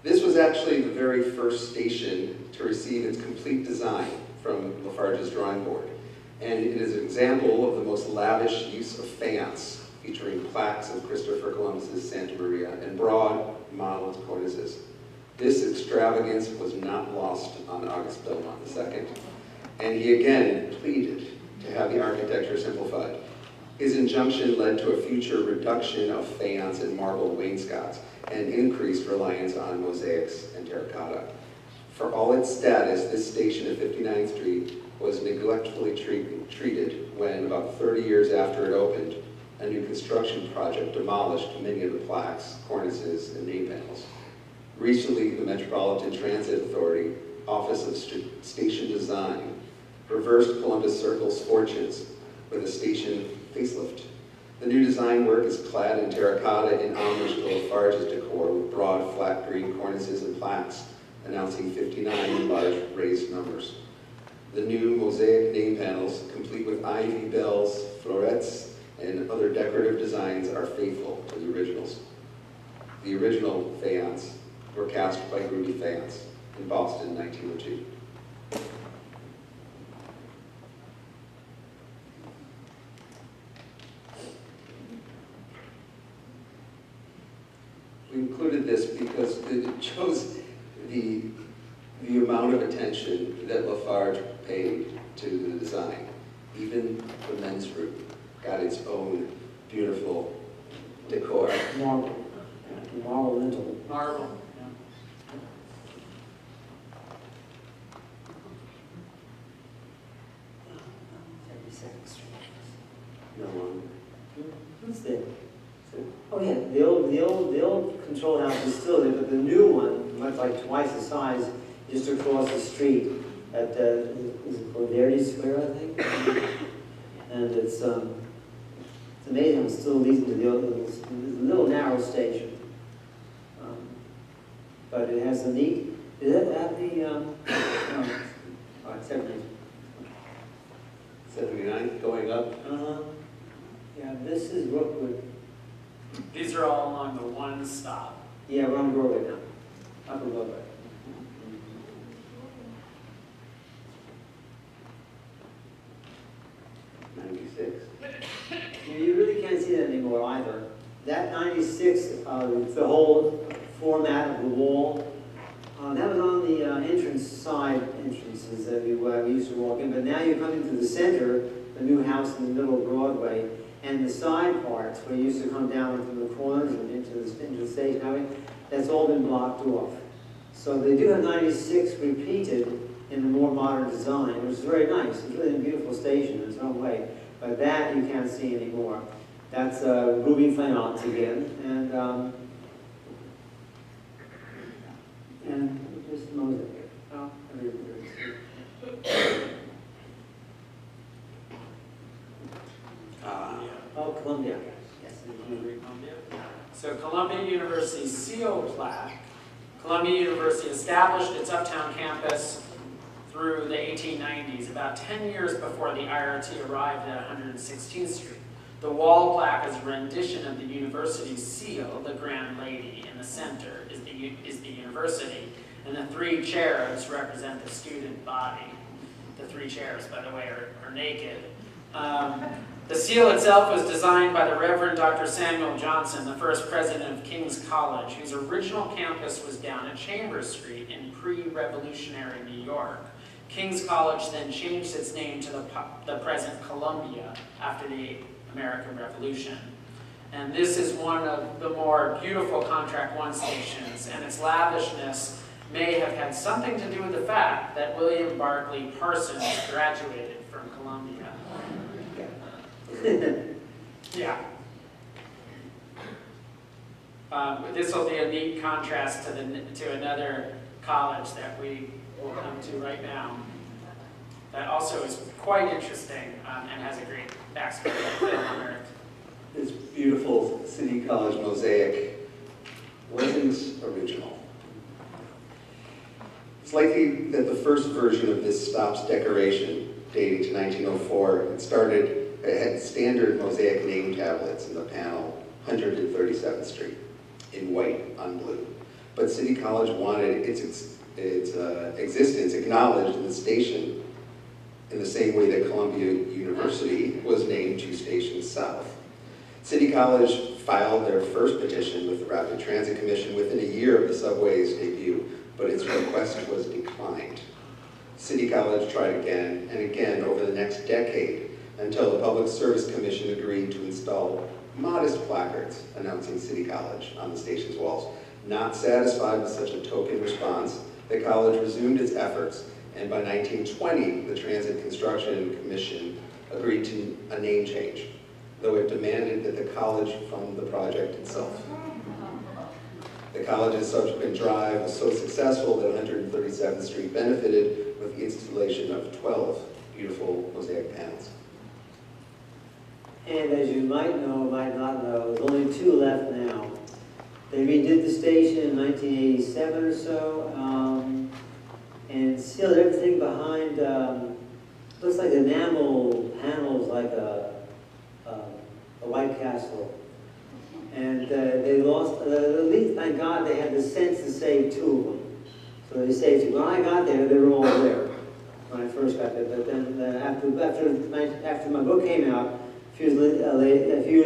This was actually the very first station to receive its complete design from Lafarge's drawing board. And it is an example of the most lavish use of faience, featuring plaques of Christopher Columbus's Santa Maria and broad modeled cornices. This extravagance was not lost on August Belmont II, and he again pleaded to have the architecture simplified. His injunction led to a future reduction of faience and marble wainscots and increased reliance on mosaics and terracotta. For all its status, this station at 59th Street was neglectfully treated when, about 30 years after it opened, a new construction project demolished many of the plaques, cornices, and name panels. Recently, the Metropolitan Transit Authority Office of Station Design reversed Columbus Circle's fortunes with a station facelift. The new design work is clad in terracotta in homage to Lafarge's decor with broad, flat green cornices and plaques announcing 59 large raised numbers. The new mosaic name panels, complete with ivy bells, florets, and other decorative designs, are faithful to the originals. The original faience were cast by Gruby Faience in Boston in 1902. We included this because it shows the amount of attention that Lafarge paid to the design. Even the men's room got its own beautiful decor. Marble lintel. Marble. No longer. Who's there? Oh yeah, the old control house is still there, but the new one, much like twice the size, just across the street at is it Cordery Square, I think. And it's amazing how it still leads into the little narrow station. But it has a neat. Does that have the? All right, 79 going up. Yeah, this is Rookwood. These are all along the one stop. Yeah, we're on Broadway now. Upper Broadway. You really can't see that anymore either. That 96, the whole format of the wall, that was on the side entrances that we used to walk in, but now you're coming to the center, the new house in the middle of Broadway, and the side parts where you used to come down from the corners and into the station highway, that's all been blocked off. So they do have 96 repeated in the more modern design, which is very nice. It's really a beautiful station in its own way. But that you can't see anymore. That's Ruby Faience again, and just Mosaic. Oh, Columbia. Yes. So Columbia University CO plaque. Columbia University established its uptown campus through the 1890s, about 10 years before the IRT arrived at 116th Street. The wall plaque is a rendition of the university's seal. The Grand Lady in the center is the university, and the three cherubs represent the student body. The three cherubs, by the way, are naked. The seal itself was designed by the Reverend Dr. Samuel Johnson, the first president of King's College, whose original campus was down at Chambers Street in pre-revolutionary New York. King's College then changed its name to the present Columbia after the American Revolution. And this is one of the more beautiful Contract 1 stations, and its lavishness may have had something to do with the fact that William Barclay Parsons graduated from Columbia. Yeah. This will be a neat contrast to another college that we will come to right now. That also is quite interesting and has a great backstory on Earth. This beautiful City College mosaic wasn't original. It's likely that the first version of this stops decoration, dating to 1904, it had standard mosaic name tablets in the panel, 137th Street, in white on blue. But City College wanted its existence acknowledged in the station in the same way that Columbia University was named 2 stations south. City College filed their first petition with the Rapid Transit Commission within a year of the subway's debut, but its request was declined. City College tried again and again over the next decade until the Public Service Commission agreed to install modest placards announcing City College on the station's walls. Not satisfied with such a token response, the college resumed its efforts, and by 1920, the Transit Construction Commission agreed to a name change, though it demanded that the college fund the project itself. The college's subsequent drive was so successful that 137th Street benefited with the installation of 12 beautiful mosaic panels. And as you might know or might not know, there's only 2 left now. They redid the station in 1987 or so, and sealed everything behind, looks like enamel panels like a White Castle. And they lost, at least, thank God, they had the sense to save 2 of them. So they saved 2. When I got there, they were all there when I first got there. But then after my book came out, a few years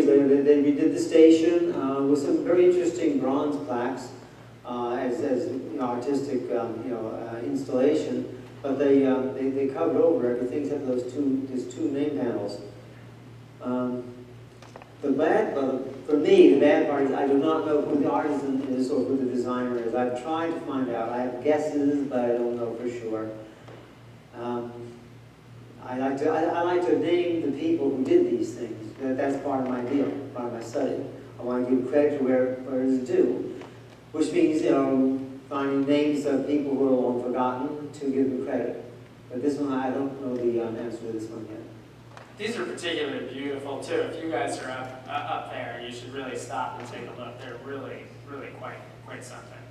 later, they redid the station with some very interesting bronze plaques as artistic installation. But they covered over everything except those two name panels. For me, the bad part is I do not know who the artisan is or who the designer is. I've tried to find out. I have guesses, but I don't know for sure. I like to name the people who did these things. That's part of my deal, part of my study. I want to give credit to where it is due, which means finding names of people who are long forgotten to give them credit. But this one, I don't know the answer to this one yet. These are particularly beautiful too. If you guys are up there, you should really stop and take a look. They're really, really quite something.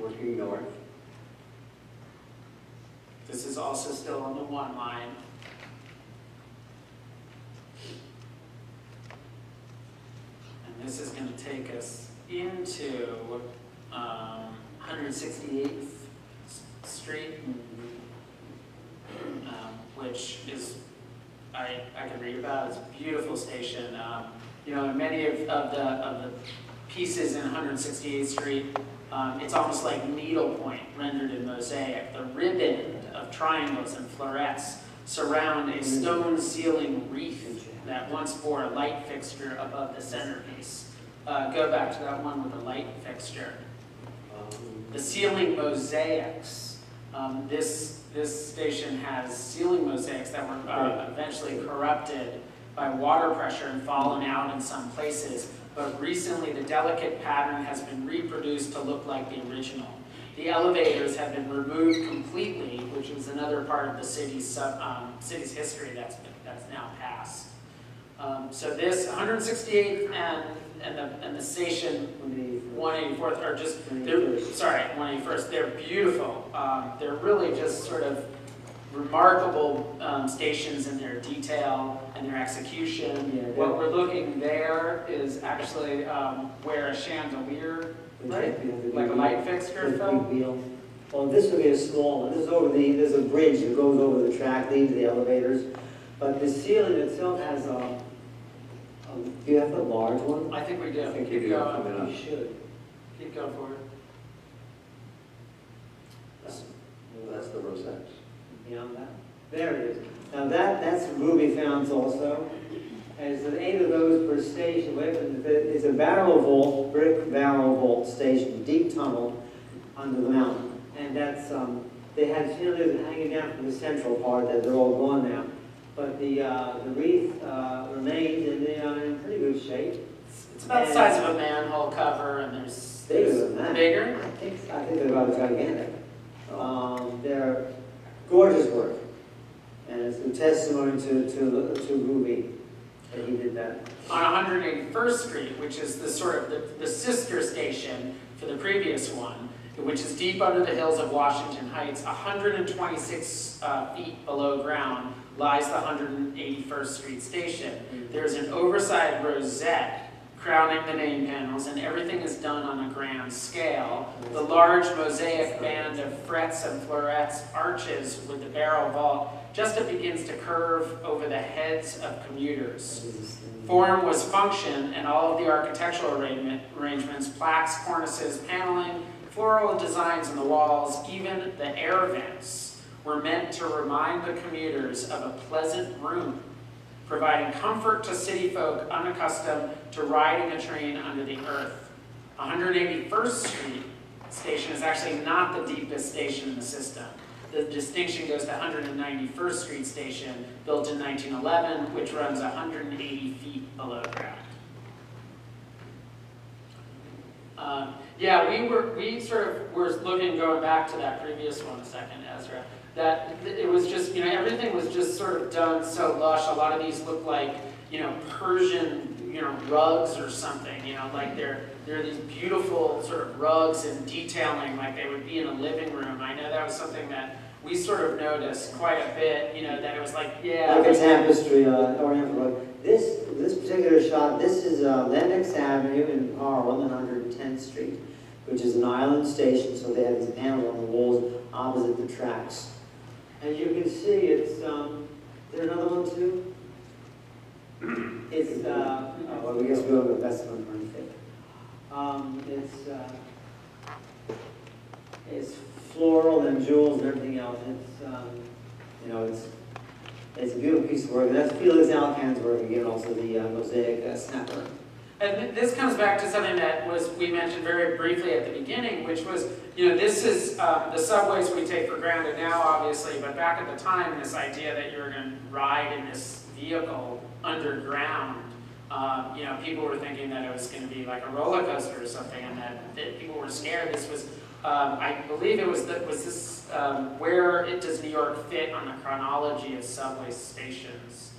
Working north. This is also still on the 1 line. And this is going to take us into 168th Street, which is, I could read about. It's a beautiful station. Many of the pieces in 168th Street, it's almost like needlepoint rendered in mosaic. The ribbon of triangles and florets surround a stone ceiling wreath that once bore a light fixture above the centerpiece. Go back to that one with the light fixture. The ceiling mosaics. This station has ceiling mosaics that were eventually corrupted by water pressure and fallen out in some places. But recently, the delicate pattern has been reproduced to look like the original. The elevators have been removed completely, which was another part of the city's history that's now passed. So this 168th and the station 184th are just, 181st. They're beautiful. They're really just sort of remarkable stations in their detail and their execution. Yeah, what we're looking there is actually where a chandelier, right? Like a light fixture fell. Well, this would be a small one. This is there's a bridge that goes over the track, leads to the elevators. But the ceiling itself has do you have the large one? I think we do. I think you Keep do. going. Coming up. You should. Keep going forward. That's the Mosaics. Beyond that. There it is. Now that's ruby fountains also. And it's 8 of those per station. It's a barrel vault, brick barrel vault station, deep tunnel under the mountain. And that's, they had chandeliers hanging down from the central part that they're all gone now. But the wreath remains and they are in pretty good shape. It's about the size of a manhole cover, and there's Bigger than that. Bigger? I think they're about gigantic. They're gorgeous work. And it's a testimony to Ruby that he did that. On 181st Street, which is the sort of the sister station for the previous one, which is deep under the hills of Washington Heights, 126 feet below ground, lies the 181st Street station. There's an oversized rosette crowning the name panels, and everything is done on a grand scale. The large mosaic band of frets and florets arches with the barrel vault just it begins to curve over the heads of commuters. Form was function, and all of the architectural arrangements, plaques, cornices, paneling, floral designs on the walls, even the air vents, were meant to remind the commuters of a pleasant room, providing comfort to city folk unaccustomed to riding a train under the earth. 181st Street station is actually not the deepest station in the system. The distinction goes to 191st Street station, built in 1911, which runs 180 feet below ground. We sort of were looking, going back to that previous one a second, Ezra, that it was just, everything was just sort of done so lush. A lot of these look like, Persian, rugs or something, like they're these beautiful sort of rugs and detailing like they would be in a living room. I know that was something that we sort of noticed quite a bit, that it was like, yeah. Like a tapestry, oriental rug. This particular shot, this is Lenox Avenue in Harlem, 110th Street, which is an island station, so they have these panels on the walls opposite the tracks. And you can see it's, is there another one too? It's, well, I guess we'll go with the best one underneath. It's floral and jewels and everything else. It's a beautiful piece of work. And that's Felix Alcan's work again, also the mosaic snapper. And this comes back to something that we mentioned very briefly at the beginning, which was, this is the subways we take for granted now, obviously, but back at the time, this idea that you were going to ride in this vehicle underground, people were thinking that it was going to be like a roller coaster or something, and that people were scared. This was, I believe it was this, where does New York fit on the chronology of subway stations?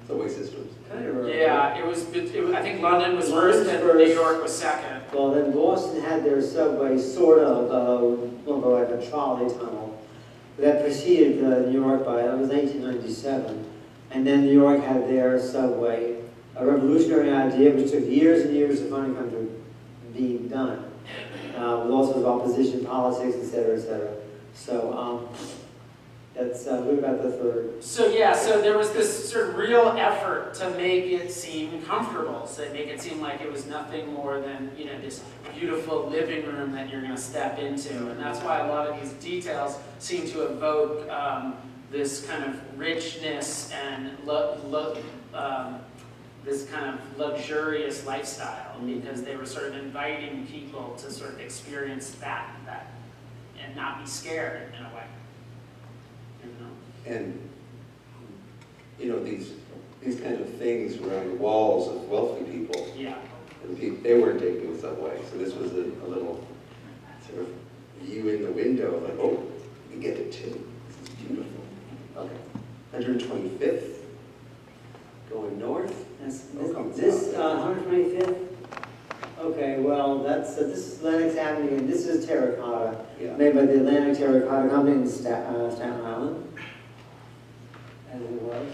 Subway systems. Kind of early. Yeah, I think London was first and New York was second. Well, then Boston had their subway sort of, like a trolley tunnel. That preceded New York it was 1897. And then New York had their subway, a revolutionary idea which took years and years to finally come to be done. With all sorts of opposition, politics, et cetera, et cetera. So that's what about the third? So there was this sort of real effort to make it seem comfortable, so make it seem like it was nothing more than this beautiful living room that you're going to step into, and that's why a lot of these details seem to evoke this kind of richness and this kind of luxurious lifestyle, because they were sort of inviting people to sort of experience that and not be scared in a way. And, these kind of things were on the walls of wealthy people. Yeah. And they weren't taking the subway, so this was a little sort of view in the window, like, oh, we get it too. This is beautiful. Okay. 125th, going north. This 125th? Okay, well, this is Lenox Avenue, and this is terracotta, made by the Atlantic Terracotta Company in Staten Island, as it was.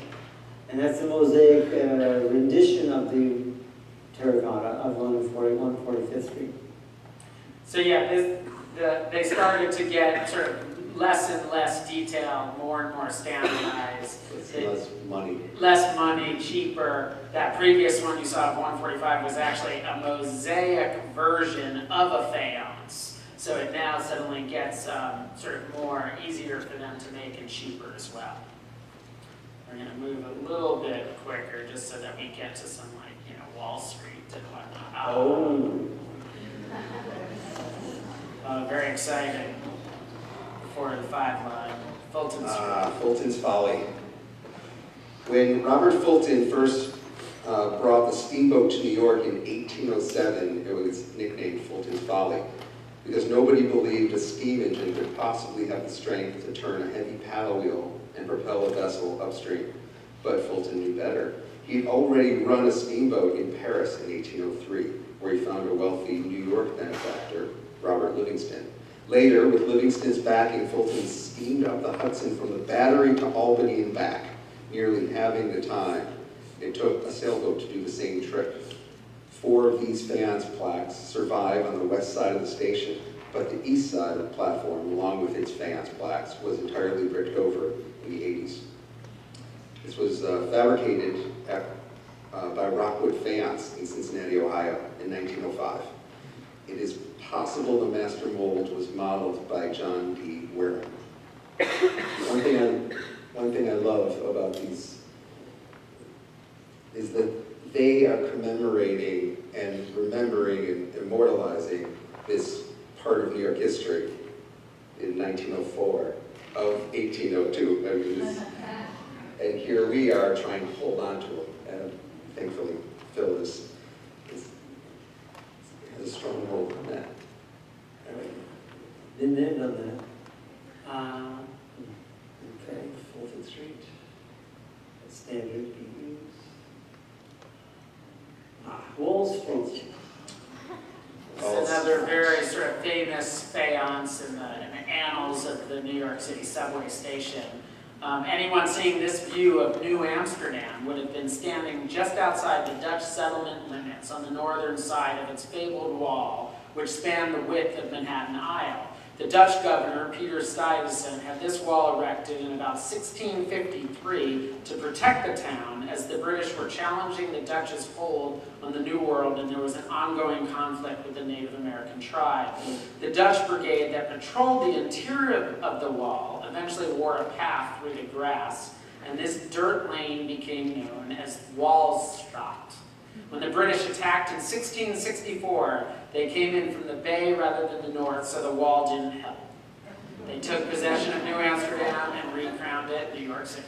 And that's the mosaic rendition of the terracotta of 145th Street. So they started to get sort of less and less detail, more and more standardized. Less money, cheaper. That previous one you saw of 145 was actually a mosaic version of a faience. So it now suddenly gets sort of more easier for them to make and cheaper as well. We're going to move a little bit quicker just so that we get to some, like, you know, Wall Street and whatnot. Very exciting. Before the 5 line, Fulton Street. Fulton's Folly. When Robert Fulton first brought the steamboat to New York in 1807, it was nicknamed Fulton's Folly, because nobody believed a steam engine could possibly have the strength to turn a heavy paddle wheel and propel a vessel upstream. But Fulton knew better. He'd already run a steamboat in Paris in 1803, where he found a wealthy New York benefactor, Robert Livingston. Later, with Livingston's backing, Fulton steamed up the Hudson from the Battery to Albany and back, nearly halving the time it took a sailboat to do the same trip. 4 of these faience plaques survive on the west side of the station, but the east side of the platform, along with its faience plaques, was entirely bricked over in the 80s. This was fabricated by Rockwood Faience in Cincinnati, Ohio in 1905. It is possible the master mold was modeled by John D. Wareham. One thing I love about these is that they are commemorating and remembering and immortalizing this part of New York history in 1904 of 1802. I mean, and here we are trying to hold on to it. And thankfully, Phil has a strong hold on that. All right. Been there, done that. Okay, Fulton Street. Standard BUs. Wall Street. It's another very sort of famous faience in the annals of the New York City subway station. Anyone seeing this view of New Amsterdam would have been standing just outside the Dutch settlement limits on the northern side of its fabled wall, which spanned the width of Manhattan Isle. The Dutch governor, Peter Stuyvesant, had this wall erected in about 1653 to protect the town as the British were challenging the Dutch's hold on the New World and there was an ongoing conflict with the Native American tribe. The Dutch brigade that patrolled the interior of the wall eventually wore a path through the grass, and this dirt lane became known as Wallstraat. When the British attacked in 1664, they came in from the bay rather than the north, so the wall didn't help. They took possession of New Amsterdam and recrowned it New York City.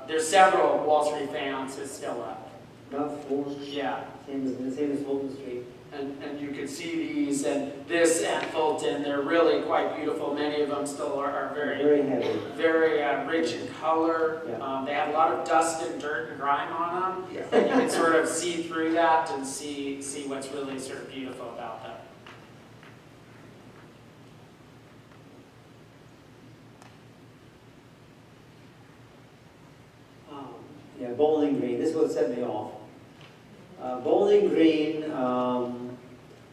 There's several Wall Street faiences still up. About 4. Yeah. Same as Fulton Street. And you can see these, and this and Fulton, they're really quite beautiful. Many of them still are very heavy. Very rich in color. Yeah. They have a lot of dust and dirt and grime on them. Yeah. And you can sort of see through that and see what's really sort of beautiful about them. Yeah, Bowling Green. This is what set me off. Bowling Green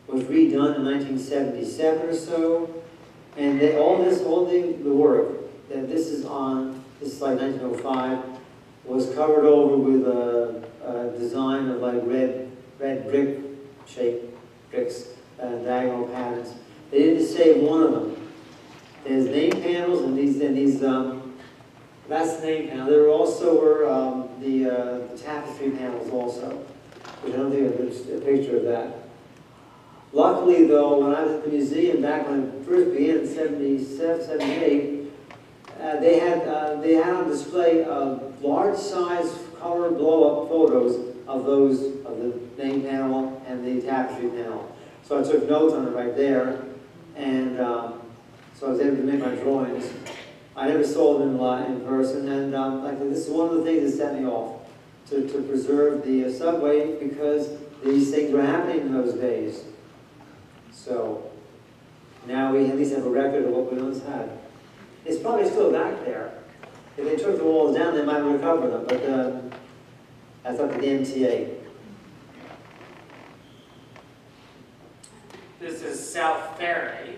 was redone in 1977 or so, and all the work that this is like 1905, was covered over with a design of like red brick shaped bricks, diagonal patterns. They didn't save one of them. There's name panels and these. That's the name panel. There also were the tapestry panels also, which I don't think there's a picture of that. Luckily, though, when I was at the museum back when it first began in 77, 78, they had on display large-size color blow-up photos of the name panel and the tapestry panel. So I took notes on it right there, and so I was able to make my drawings. I never saw them in person, and this is one of the things that set me off, to preserve the subway, because these things were happening in those days. So now we at least have a record of what we once had. It's probably still back there. If they took the walls down, they might recover them, but that's up to the MTA. This is South Ferry.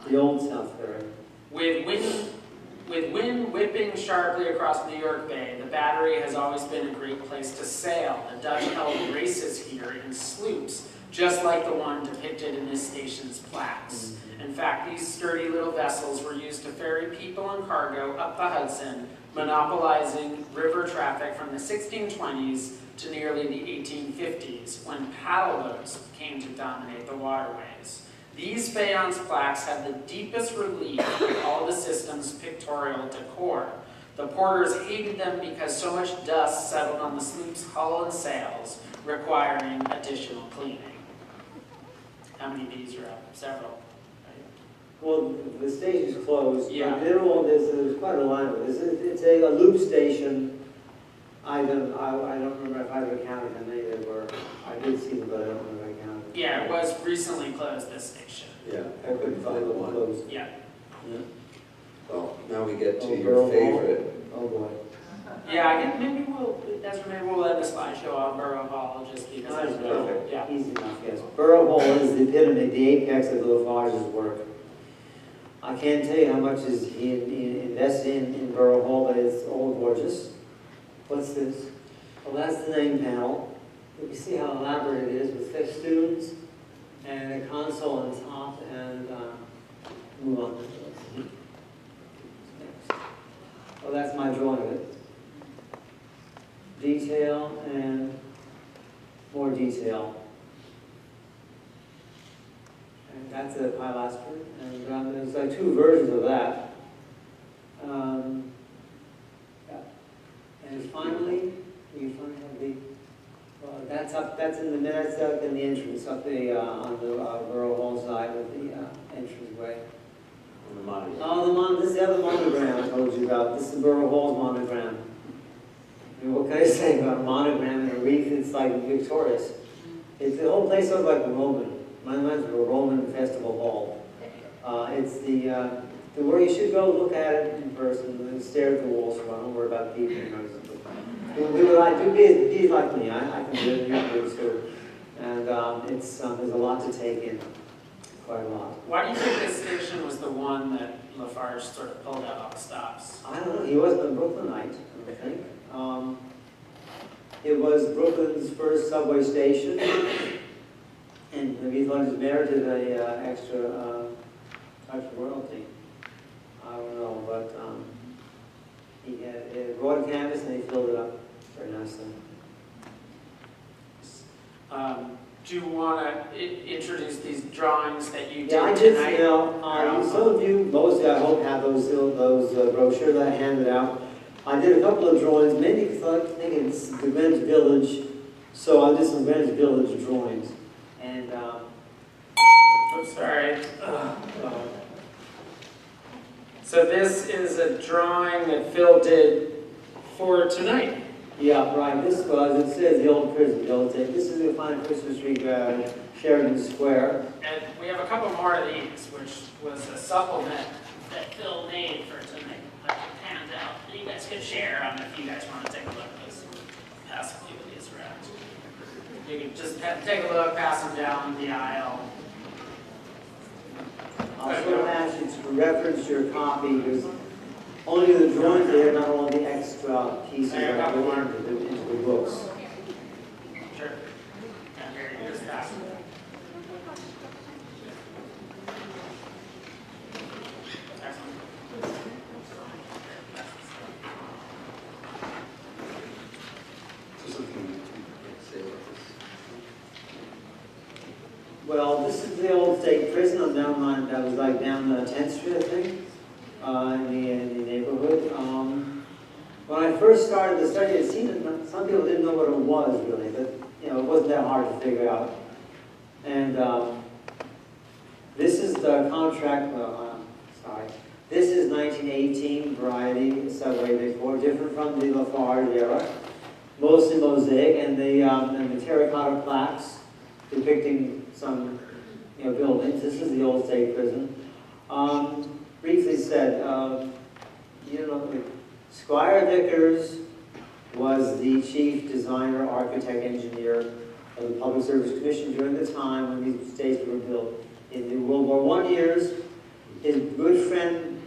The old South Ferry. With wind whipping sharply across New York Bay, the Battery has always been a great place to sail. The Dutch held races here in sloops, just like the one depicted in this station's plaques. In fact, these sturdy little vessels were used to ferry people and cargo up the Hudson, monopolizing river traffic from the 1620s to nearly the 1850s, when paddle boats came to dominate the waterways. These faience plaques have the deepest relief of all the system's pictorial decor. The porters hated them because so much dust settled on the sloop's hull and sails, requiring additional cleaning. How many of these are up? Several. Well, the station's closed. Yeah. But there's quite a line of it. It's a loop station. I don't remember if I ever counted how many there were. I did see them, but I don't remember if I counted. Yeah, it was recently closed, this station. Yeah, I couldn't find one. Closed. Yeah. Yeah. Well, now we get to Oh, your Borough favorite. Oh boy. Yeah, I guess maybe we'll let the slideshow on Borough Hall just because Nice, it's really, perfect. yeah. Easy enough, yes. Borough Hall is the epitome, the apex of the Lafarge's work. I can't tell you how much is he invested in Borough Hall, but it's all gorgeous. What's this? Well, that's the name panel. You see how elaborate it is with festoons and a console on top, and move on. Well, that's my drawing of it. Detail and more detail. And that's a pilaster, and there's like two versions of that. Yeah. And finally, we finally have the. That's up. That's in the. That's up in the entrance, up the on the Borough Hall side of the entranceway. On the monogram. Oh, this is the other monogram I told you about. This is Borough Hall's monogram. I mean, what can I say about a monogram and a wreath? It's like victorious. It's the whole place looks like a Roman. Mine reminds me of a Roman festival hall. It's the where you should go look at it in person and stare at the walls. So I don't worry about people. Be like me. I can do it. You can do it too. And there's a lot to take in. Quite a lot. Why do you think this station was the one that Lafarge sort of pulled out all the stops? I don't know. He wasn't a Brooklynite, I don't think. It was Brooklyn's first subway station, and maybe he thought it merited a extra royalty. I don't know, but he had a broad canvas and he filled it up very nicely. Do you want to introduce these drawings that you did Yeah, I did. tonight? You know, some of you, mostly I hope, have those brochures that I handed out. I did a couple of drawings, mainly because I think it's the Greenwich Village, so I did some Greenwich Village drawings. And oops, sorry. So this is a drawing that Phil did for tonight. yeah, right. This was, it says the old prison village. This is the fine Christmas tree, Sheridan Square. And we have a couple more of these, which was a supplement that Phil made for tonight. I can hand out. You guys can share if you guys want to take a look at this. Pass a few of these around. You can just take a look, pass them down the aisle. I'll sort of ask you to reference your copy because only the drawings there, not all the extra pieces There, that a couple go more. into the books. Sure. And here, you just pass them. Excellent. Well, this is the old state prison. I'm down on, that was like down 10th Street, I think, in the neighborhood. When I first started the study, it seemed that some people didn't know what it was really, but you know, it wasn't that hard to figure out. And this is the contract. Sorry, this is 1918 variety subway decor, different from the Lafarge era, mostly mosaic, and the terracotta plaques depicting some buildings. This is the old state prison. Briefly said, Squire Vickers was the chief designer, architect, engineer of the Public Service Commission during the time when these stations were built. In the World War I years, his good friend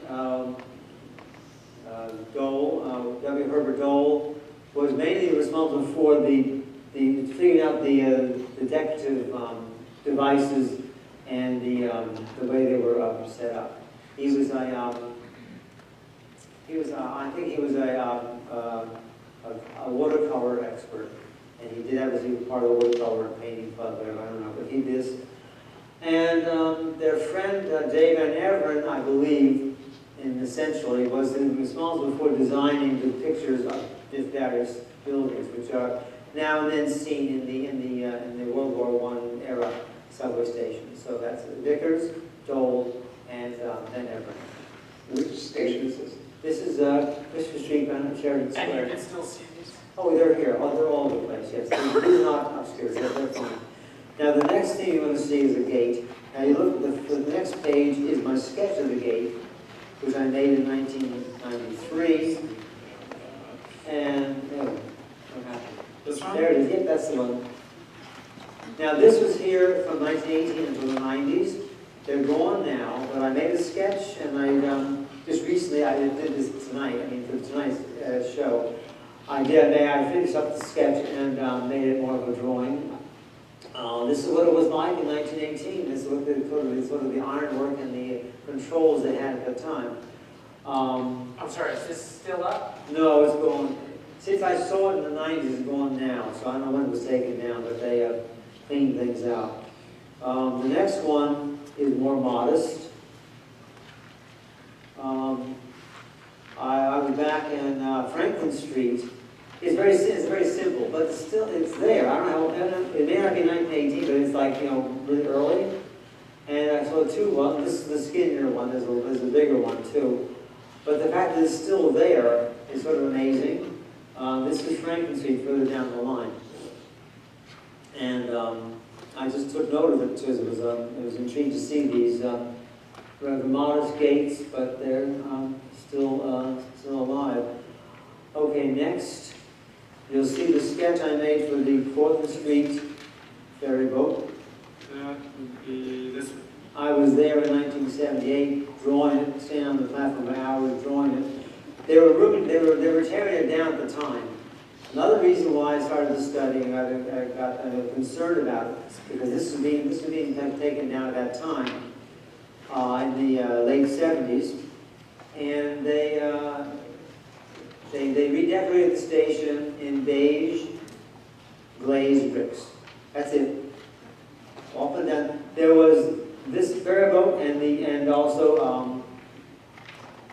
Dole, W. Herbert Dole, was mainly responsible for the figuring out the decorative devices and the way they were set up. He was I think he was a watercolor expert, and he did that as he was part of the watercolor and painting club, whatever, I don't know, but he did this. And their friend Dave Van Everen, I believe, essentially was responsible for designing the pictures of these various buildings, which are now and then seen in the World War I era subway stations. So that's Vickers, Dole, and Van Everen. Which station is this? This is Christopher Street on Sheridan Square. And you can still see these? Oh, they're here. Oh, they're all over the place, yes. They're not upstairs. They're fine. Now, the next thing you're going to see is a gate. Now, you look at the next page is my sketch of the gate, which I made in 1993. And, This one? there it is. Yep, that's the one. Now, this was here from 1918 until the 90s. They're gone now, but I made a sketch, and I just recently, I did this tonight, for tonight's show. I finished up the sketch and made it more of a drawing. This is what it was like in 1918. This is what sort of the ironwork and the controls they had at the time. I'm sorry, is this still up? No, it's gone. Since I saw it in the 90s, it's gone now. So I don't know when it was taken down, but they cleaned things out. The next one is more modest. I was back in Franklin Street. It's very simple, but it's there. I don't know. It may not be 1918, but it's like really early. And I saw two. Well, this is the skinnier one. There's a bigger one too. But the fact that it's still there is sort of amazing. This is Franklin Street further down the line, and I just took note of it because it was intrigued to see these rather modest gates, but they're still alive. Okay, next. You'll see the sketch I made for the Portland Street ferry boat. That would be this one. I was there in 1978, drawing it, standing on the platform for hours, drawing it. They were tearing it down at the time. Another reason why I started the study and I got concerned about it, because this was being taken down at that time, in the late 70s, and they redecorated the station in beige glazed bricks. That's it. Up and down. There was this ferry boat and also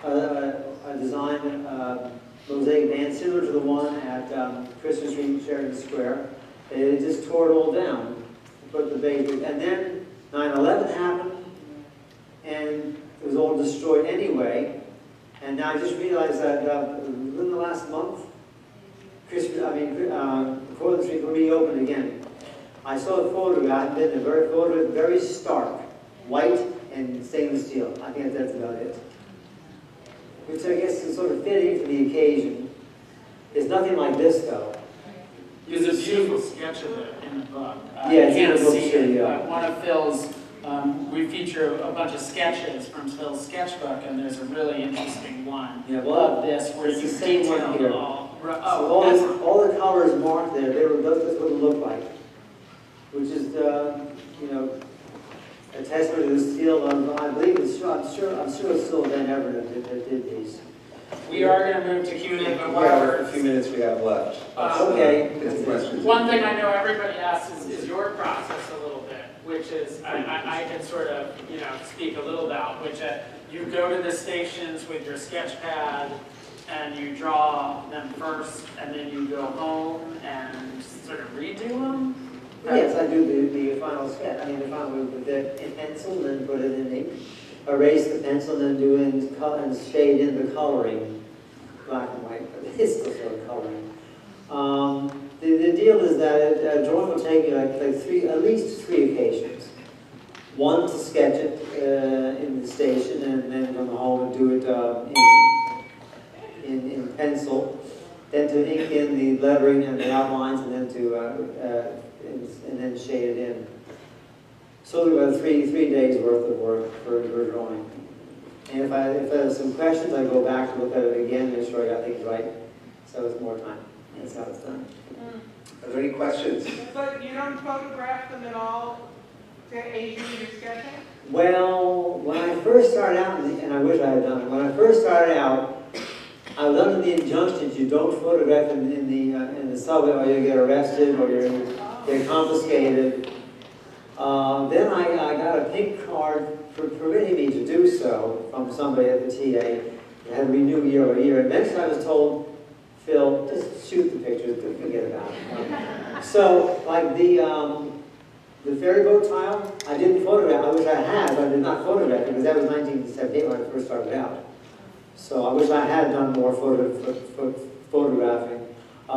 a design mosaic band similar to the one at Christmas Street, Sheridan Square. They just tore it all down, put the beige brick. And then 9/11 happened, and it was all destroyed anyway. And now I just realized that within the last month, Portland Street will reopen again. I saw a photograph, very stark, white and stainless steel. I think that's about it. Which I guess is sort of fitting for the occasion. It's nothing like this, though. There's a beautiful sketch of it in the book. Yeah, you it's in can't the book see too, it, yeah. but one of Phil's, we feature a bunch of sketches from Phil's sketchbook, and there's a really interesting one Yeah, well, of this where it's you the same one detail here. all. So Oh, all the colors marked there, that's what it looked like. Which is, a testament to the skill of, I believe I'm sure it's still Van Everen that did these. we are going to move to Q&A, but Yeah, whatever. the few minutes we have left. Okay. It's questions. One thing I know everybody asks is your process a little bit, which is, I can sort of, speak a little about, which you go to the stations with your sketch pad and you draw them first, and then you go home and sort of redo them. Yes, I do the final sketch. The final with the in pencil, then put it in ink. Erase the pencil, then do in color and shade in the coloring, black and white, but it's still sort of coloring. The deal is that drawing will take you at least three occasions. One to sketch it in the station, and then come home and do it in pencil. Then to ink in the lettering and the outlines, and then to and then shade it in. So about three days worth of work for drawing. And if there's some questions, I go back to look at it again, make sure I got things right. So it's more time. That's how it's done. Are there any questions? But you don't photograph them at all to aid you in your sketching? Well, when I first started out, and I wish I had done it, when I first started out, I was under the injunctions you don't photograph in the subway or you get arrested or you get confiscated. Then I got a pink card permitting me to do so from somebody at the TA. It had to renew year over year. And eventually I was told, Phil, just shoot the pictures, forget about it. So, like the ferry boat tile, I didn't photograph. I wish I had, but I did not photograph it because that was 1978 when I first started out. So I wish I had done more photographing.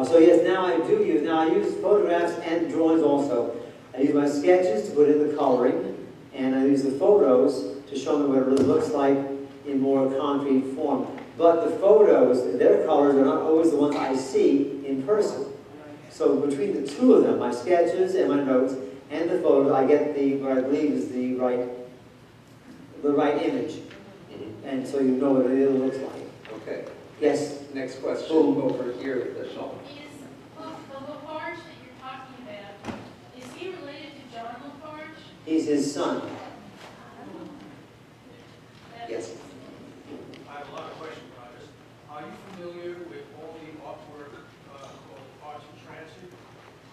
So yes, now I use photographs and drawings also. I use my sketches to put in the coloring, and I use the photos to show them what it really looks like in more concrete form. But the photos, their colors are not always the ones I see in person. So between the two of them, my sketches and my notes and the photos, I get what I believe is the right image. And so you know what it really looks like. Okay. Yes? Next question over here at the shop. Is the Lafarge that you're talking about, is he related to John Lafarge? He's his son. Yes. I have a lot of questions about this. Are you familiar with all the artwork called Arts in Transit?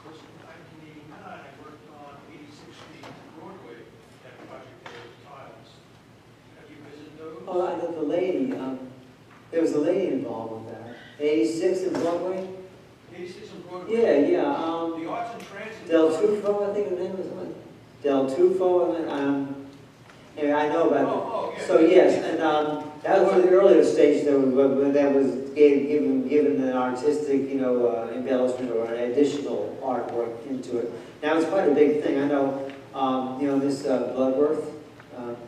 Because in 1989, I worked on 86th Street Broadway, that project there with tiles. Have you visited those? Oh, the lady, there was a lady involved with that. 86 in Broadway? 86 on Broadway? Yeah. The Arts in Transit. Del Tufo, I think her name was what? Del Tufo, anyway, I know about it. Yeah. So yes, and that was one of the earlier stages that was given an artistic, embellishment or an additional artwork into it. Now it's quite a big thing. I know, this Bloodworth,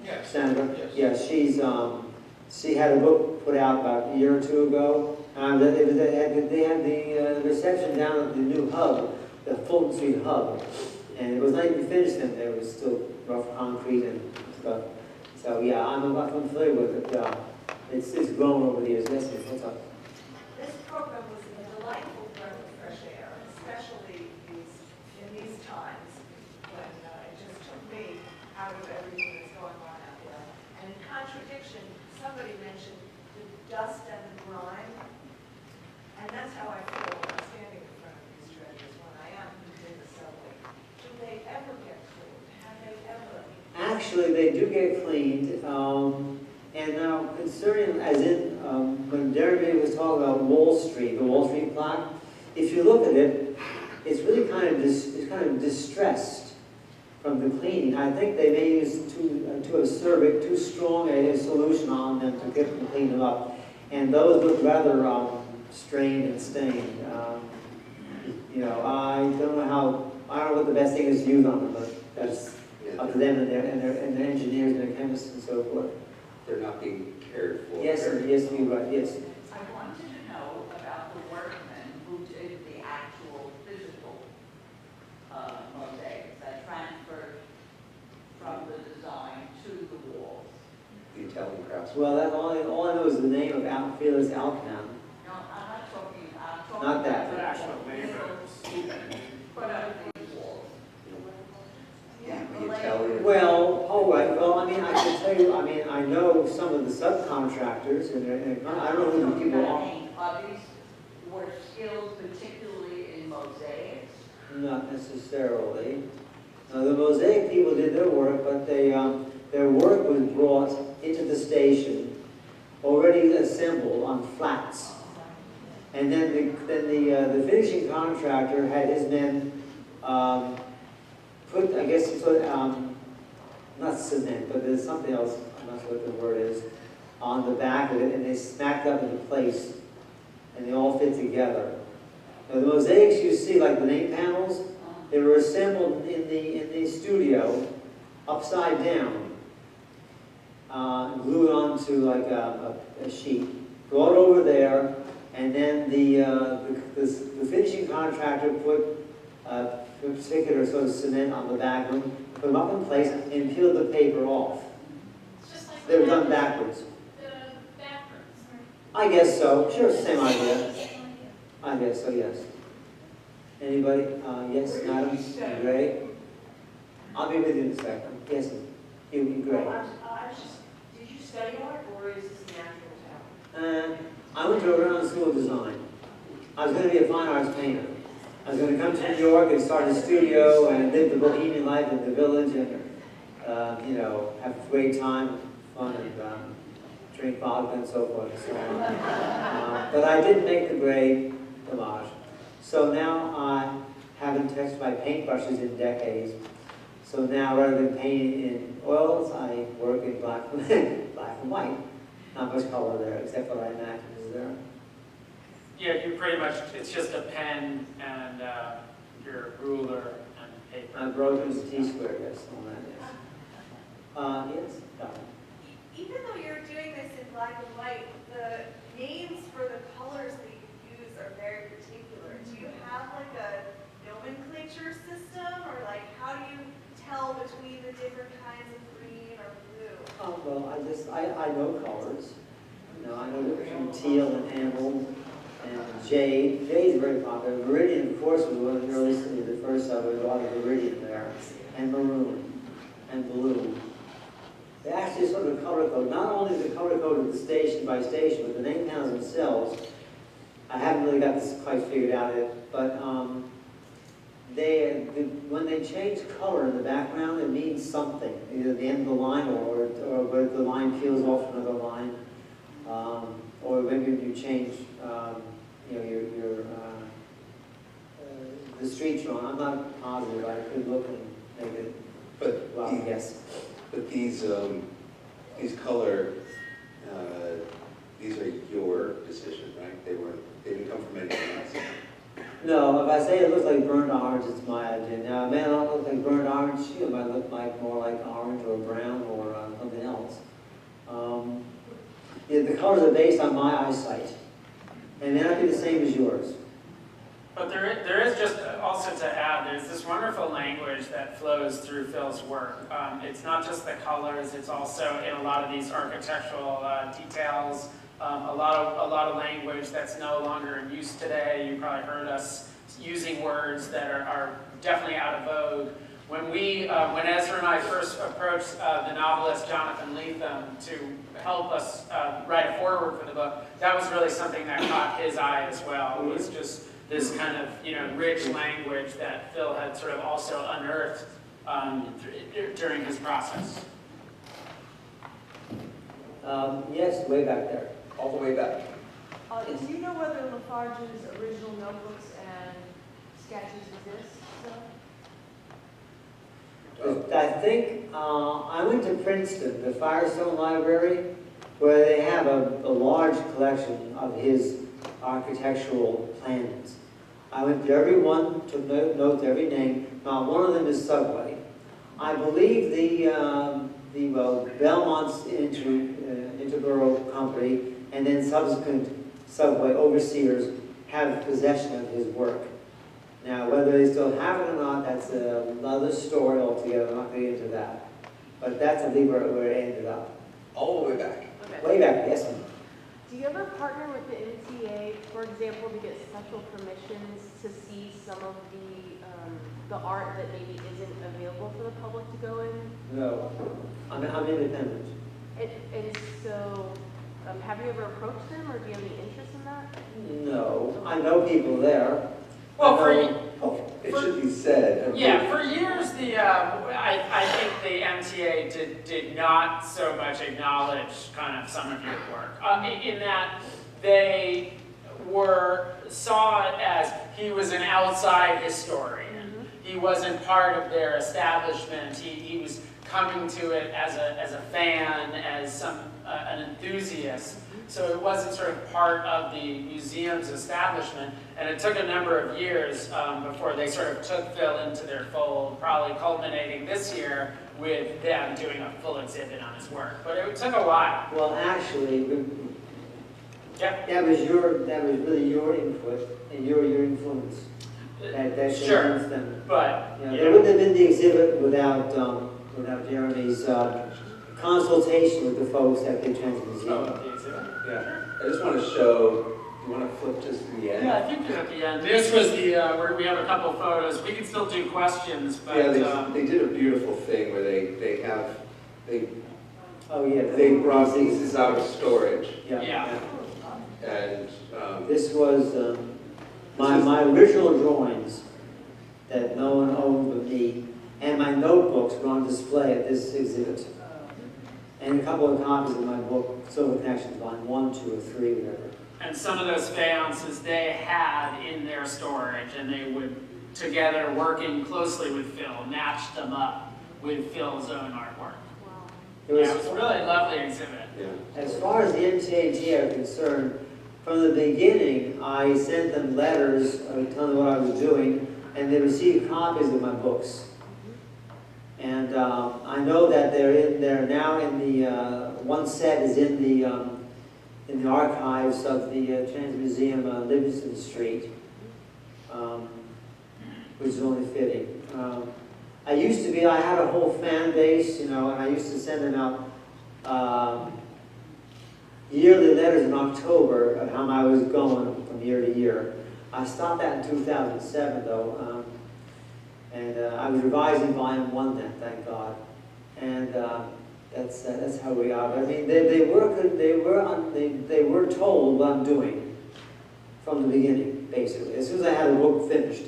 Yes. Sandra. Yes. Yeah, she had a book put out about a year or two ago. They had the reception down at the new hub, the Fulton Street hub, and it was not even finished then. There was still rough concrete and stuff. So yeah, I'm familiar with it. It's grown over the years. Yes, what's up? This program was a delightful breath of fresh air, especially in these times when it just took me out of everything that's going on out there. And in contradiction, somebody mentioned the dust and the grime, and that's how I feel when I'm standing in front of these treasures when I am in the subway. Do they ever get cleaned? Have they ever? Actually, they do get cleaned. And now, concerning, as in when Jeremy was talking about Wall Street, the Wall Street plaque, if you look at it, it's really kind of distressed from the cleaning. I think they may use too strong a solution on them to get them clean them up, and those look rather strained and stained. I don't know what the best thing is to use on them, but that's up to them and their engineers and their chemists and so forth. They're not being cared for. Yes, you're right, yes. I wanted to know about the workmen who did the actual physical mosaics that transferred from the design to the walls. The Italian crafts. Well, all I know is the name of Felix Alcan. No, I'm not talking, Not that. The actual labor. Put up these walls. Yeah, The Italian. Well, all right. Well, I can tell you. I know some of the subcontractors, and I don't know who the people are. Are these were skills particularly in mosaics? Not necessarily. The mosaic people did their work, but their work was brought into the station, already assembled on flats. And then the finishing contractor had his men put, I guess, not cement, but there's something else, I'm not sure what the word is, on the back of it, and they smacked up into place, and they all fit together. Now, the mosaics you see, like the name panels, they were assembled in the studio, upside down, glued onto like a sheet, brought over there, and then the finishing contractor put particular sort of cement on the back, and put them up in place and peel the paper off. It's just like They were done backwards. backwards. I guess so. Sure, same idea. I guess so, yes. Anybody? Yes, madam? Great. I'll be with you in a second. Yes, you great. Did you study art, or is this natural talent? I went to a Brown School of Design. I was going to be a fine arts painter. I was going to come to New York and start a studio and live the bohemian life in the village and, you know, have a great time, fun, and drink vodka and so forth and so on. But I didn't make the grade, homage. So now I haven't touched my paintbrushes in decades. So now, rather than painting in oils, I work in black and white. Not much color there, except for I imagine is there. Yeah, you pretty much, it's just a pen and your ruler and paper. I broke his T-square, yes, on that, yes. Yes, Doctor. Even though you're doing this in black and white, the names for the colors that you use are very particular. Do you have like a nomenclature system, or like how do you tell between the different kinds of green or blue? Oh, well, I know colors. You know, I know between teal and emerald and jade. Jade is very popular. Viridian, of course, was one of the earliest, the first of it, a lot of viridian there. And maroon and blue. They actually sort of color code, not only the color code of the station by station, but the name panels themselves. I haven't really got this quite figured out yet, but when they change color in the background, it means something. Either the end of the line or where the line peels off from another line. Or maybe when you change you know, the streets you're on. I'm not positive. I could look and make it, well, yes. But these color, these are your decision, right? They didn't come from anyone else. No, if I say it looks like burnt orange, it's my idea. Now, it may not look like burnt orange, it might look like more like orange or brown or something else. Yeah, the colors are based on my eyesight, and they may not be the same as yours. But there is just also to add, there's this wonderful language that flows through Phil's work. It's not just the colors, it's also in a lot of these architectural details, a lot of language that's no longer in use today. You probably heard us using words that are definitely out of vogue. When Ezra and I first approached the novelist Jonathan Lethem to help us write a foreword for the book, that was really something that caught his eye as well. It was just this kind of, you know, rich language that Phil had sort of also unearthed during his process. Yes, way back there. All the way back. Do you know whether Lafarge's original notebooks and sketches exist still? I think I went to Princeton, the Firestone Library, where they have a large collection of his architectural plans. I went to every one, took notes every name. Now, one of them is Subway. I believe the Belmont's Interborough Company and then subsequent Subway overseers have possession of his work. Now, whether they still have it or not, that's another story altogether. I'm not going to get into that. But that's, I think, where it ended up. All the way back. Okay. Way back, yes. Do you ever partner with the MTA, for example, to get special permissions to see some of the art that maybe isn't available for the public to go in? No. I'm independent. And so, have you ever approached them, or do you have any interest in that? No. I know people there. Well, it should be said. Yeah, for years I think the MTA did not so much acknowledge kind of some of your work, in that they saw it as he was an outside historian. Mm-hmm. He wasn't part of their establishment. He was coming to it as a fan, as an enthusiast. So it wasn't sort of part of the museum's establishment, and it took a number of years before they sort of took Phil into their fold, probably culminating this year with them doing a full exhibit on his work. But it took a while. Well, actually, Yep. that was really your input and your influence. that Sure, convinced them. but, You know, you there know, wouldn't have been the exhibit without Jeremy's consultation with the folks at the Trans Museum. oh, the exhibit? Yeah, I just want to show, you want to flip just to the end? Yeah, I think you're at the end. This was the, where we have a couple photos. We can still do questions, but. Yeah, they did a beautiful thing where they Oh yeah, they brought these out of storage. Yeah. And This was my original drawings that no one owned but me, and my notebooks were on display at this exhibit. And a couple of copies of my book, Silver Connections, Volume 1, 2, or 3, whatever. And some of those faiences they had in their storage, and they would, together, working closely with Phil, match them up with Phil's own artwork. It was a really lovely exhibit. yeah. As far as the MTAG are concerned, from the beginning, I sent them letters telling them what I was doing, and they received copies of my books. And I know that they're now in the one set is in the archives of the Trans Museum, Livingston Street, which is only fitting. I had a whole fan base, you know, and I used to send them out yearly letters in October of how I was going from year to year. I stopped that in 2007, though, and I was revising Volume 1 then, thank God. And that's how we are. But, I mean, they were told what I'm doing from the beginning, basically. As soon as I had the book finished,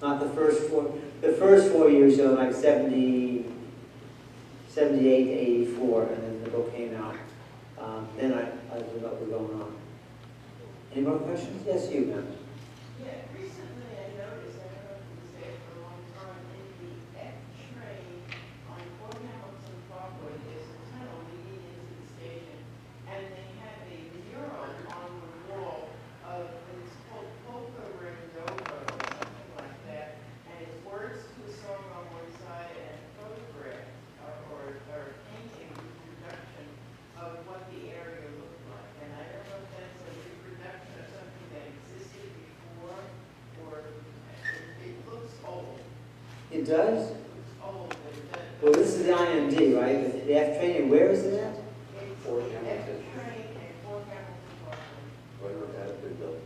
not the first 4. The first 4 years, so like 78 to 84, and then the book came out. Then I knew what was going on. Any more questions? Yes, you, ma'am. Yeah, recently I noticed, I don't know if it was there for a long time, in the F train on Fort Hamilton Parkway, there's a tunnel leading into the station, and they have a mural on the wall of, it's called Polka Rendova or something like that, and it's words to a song on one side and a photograph or painting reproduction of what the area looked like. And I don't know if that's a reproduction of something that existed before, or it looks old. It does? It looks old, but it does. Well, this is the IMD, right? The F train, where is it at? It's Fort the Hamilton. F train and Fort Hamilton Parkway. When would that have been built?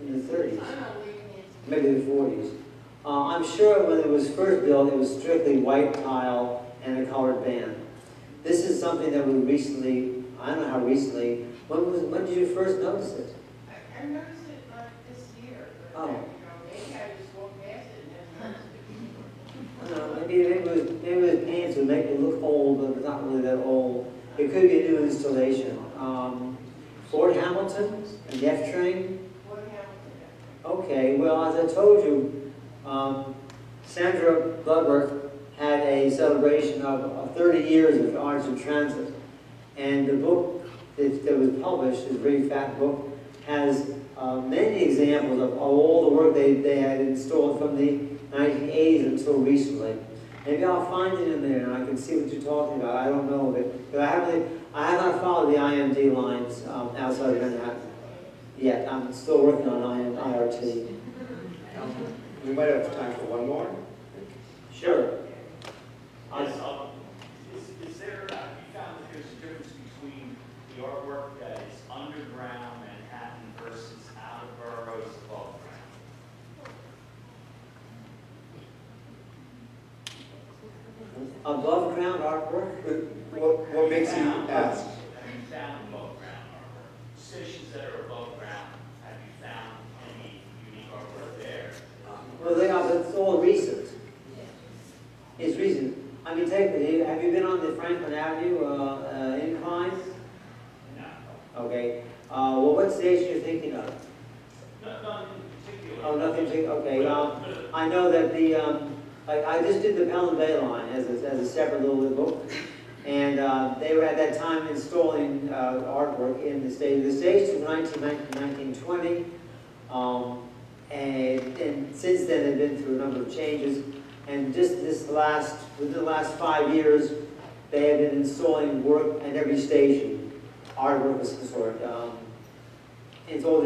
In the 30s. Tunnel leading into. Maybe the 40s. I'm sure when it was first built, it was strictly white tile and a colored band. This is something that we recently, I don't know how recently, when did you first notice it? I noticed it like this year, but Oh. you know, maybe I just walked past it and then noticed it. I don't know, maybe it was painted to make it look old, but it's not really that old. It could be a new installation. Fort Hamilton and the F train. Fort Hamilton. Okay, well, as I told you, Sandra Bloodworth had a celebration of 30 years of arts in transit. And the book that was published, this very fat book, has many examples of all the work they had installed from the 1980s until recently. Maybe I'll find it in there and I can see what you're talking about. I don't know of it. But I have not followed the IMD lines outside of Manhattan yet. I'm still working on IRT. We might have time for one more. Sure. Yes, is there, you found that there's a difference between the artwork that is underground Manhattan versus out of boroughs above ground? Above ground artwork? What makes you ask? Have you found above ground artwork? Stations that are above ground, have you found any unique artwork there? Well, they are, but it's all recent. It's recent. I mean, have you been on the Franklin Avenue incline? No. Okay. Well, what station are you thinking of? Nothing particular. Oh, nothing particular. Okay. I know that I just did the Pelham Bay line as a separate little book, and they were at that time installing artwork in the station. The station was 1920, and since then they've been through a number of changes. And just within the last 5 years, they have been installing work at every station, artwork of some sort. It's all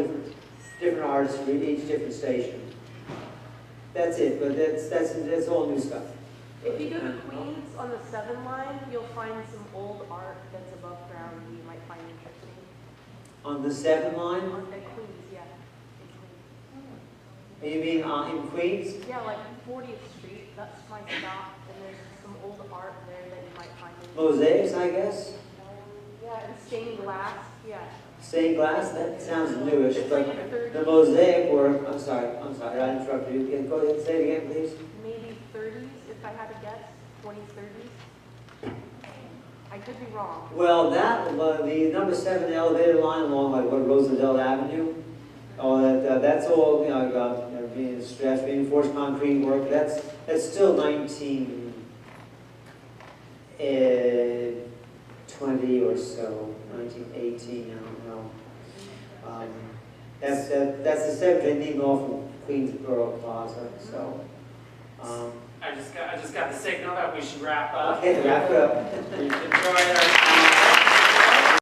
different artists for each different station. That's it, but that's all new stuff. If you go to Queens on the 7 line, you'll find some old art that's above ground you might find interesting. On the 7 line? At Queens, yeah. In Queens. You mean in Queens? Yeah, like 40th Street, that's my stop, and there's some old art there that you might find interesting. Mosaics, I guess? Yeah, and stained glass, yeah. Stained glass? That sounds newish, It's but like a 30s. the mosaic work, I'm sorry, I interrupted you. Go ahead and say it again, please. Maybe 30s, if I had to guess, 20s, 30s. I could be wrong. Well, the number 7 elevator line along like what Roosevelt Avenue, that's all being stretched, reinforced concrete work. That's still 1920 or so, 1918. I don't know. That's the 7th ending off of Queensboro Plaza. So. I just got the signal that we should wrap up. Okay, wrap it up. We've enjoyed our time.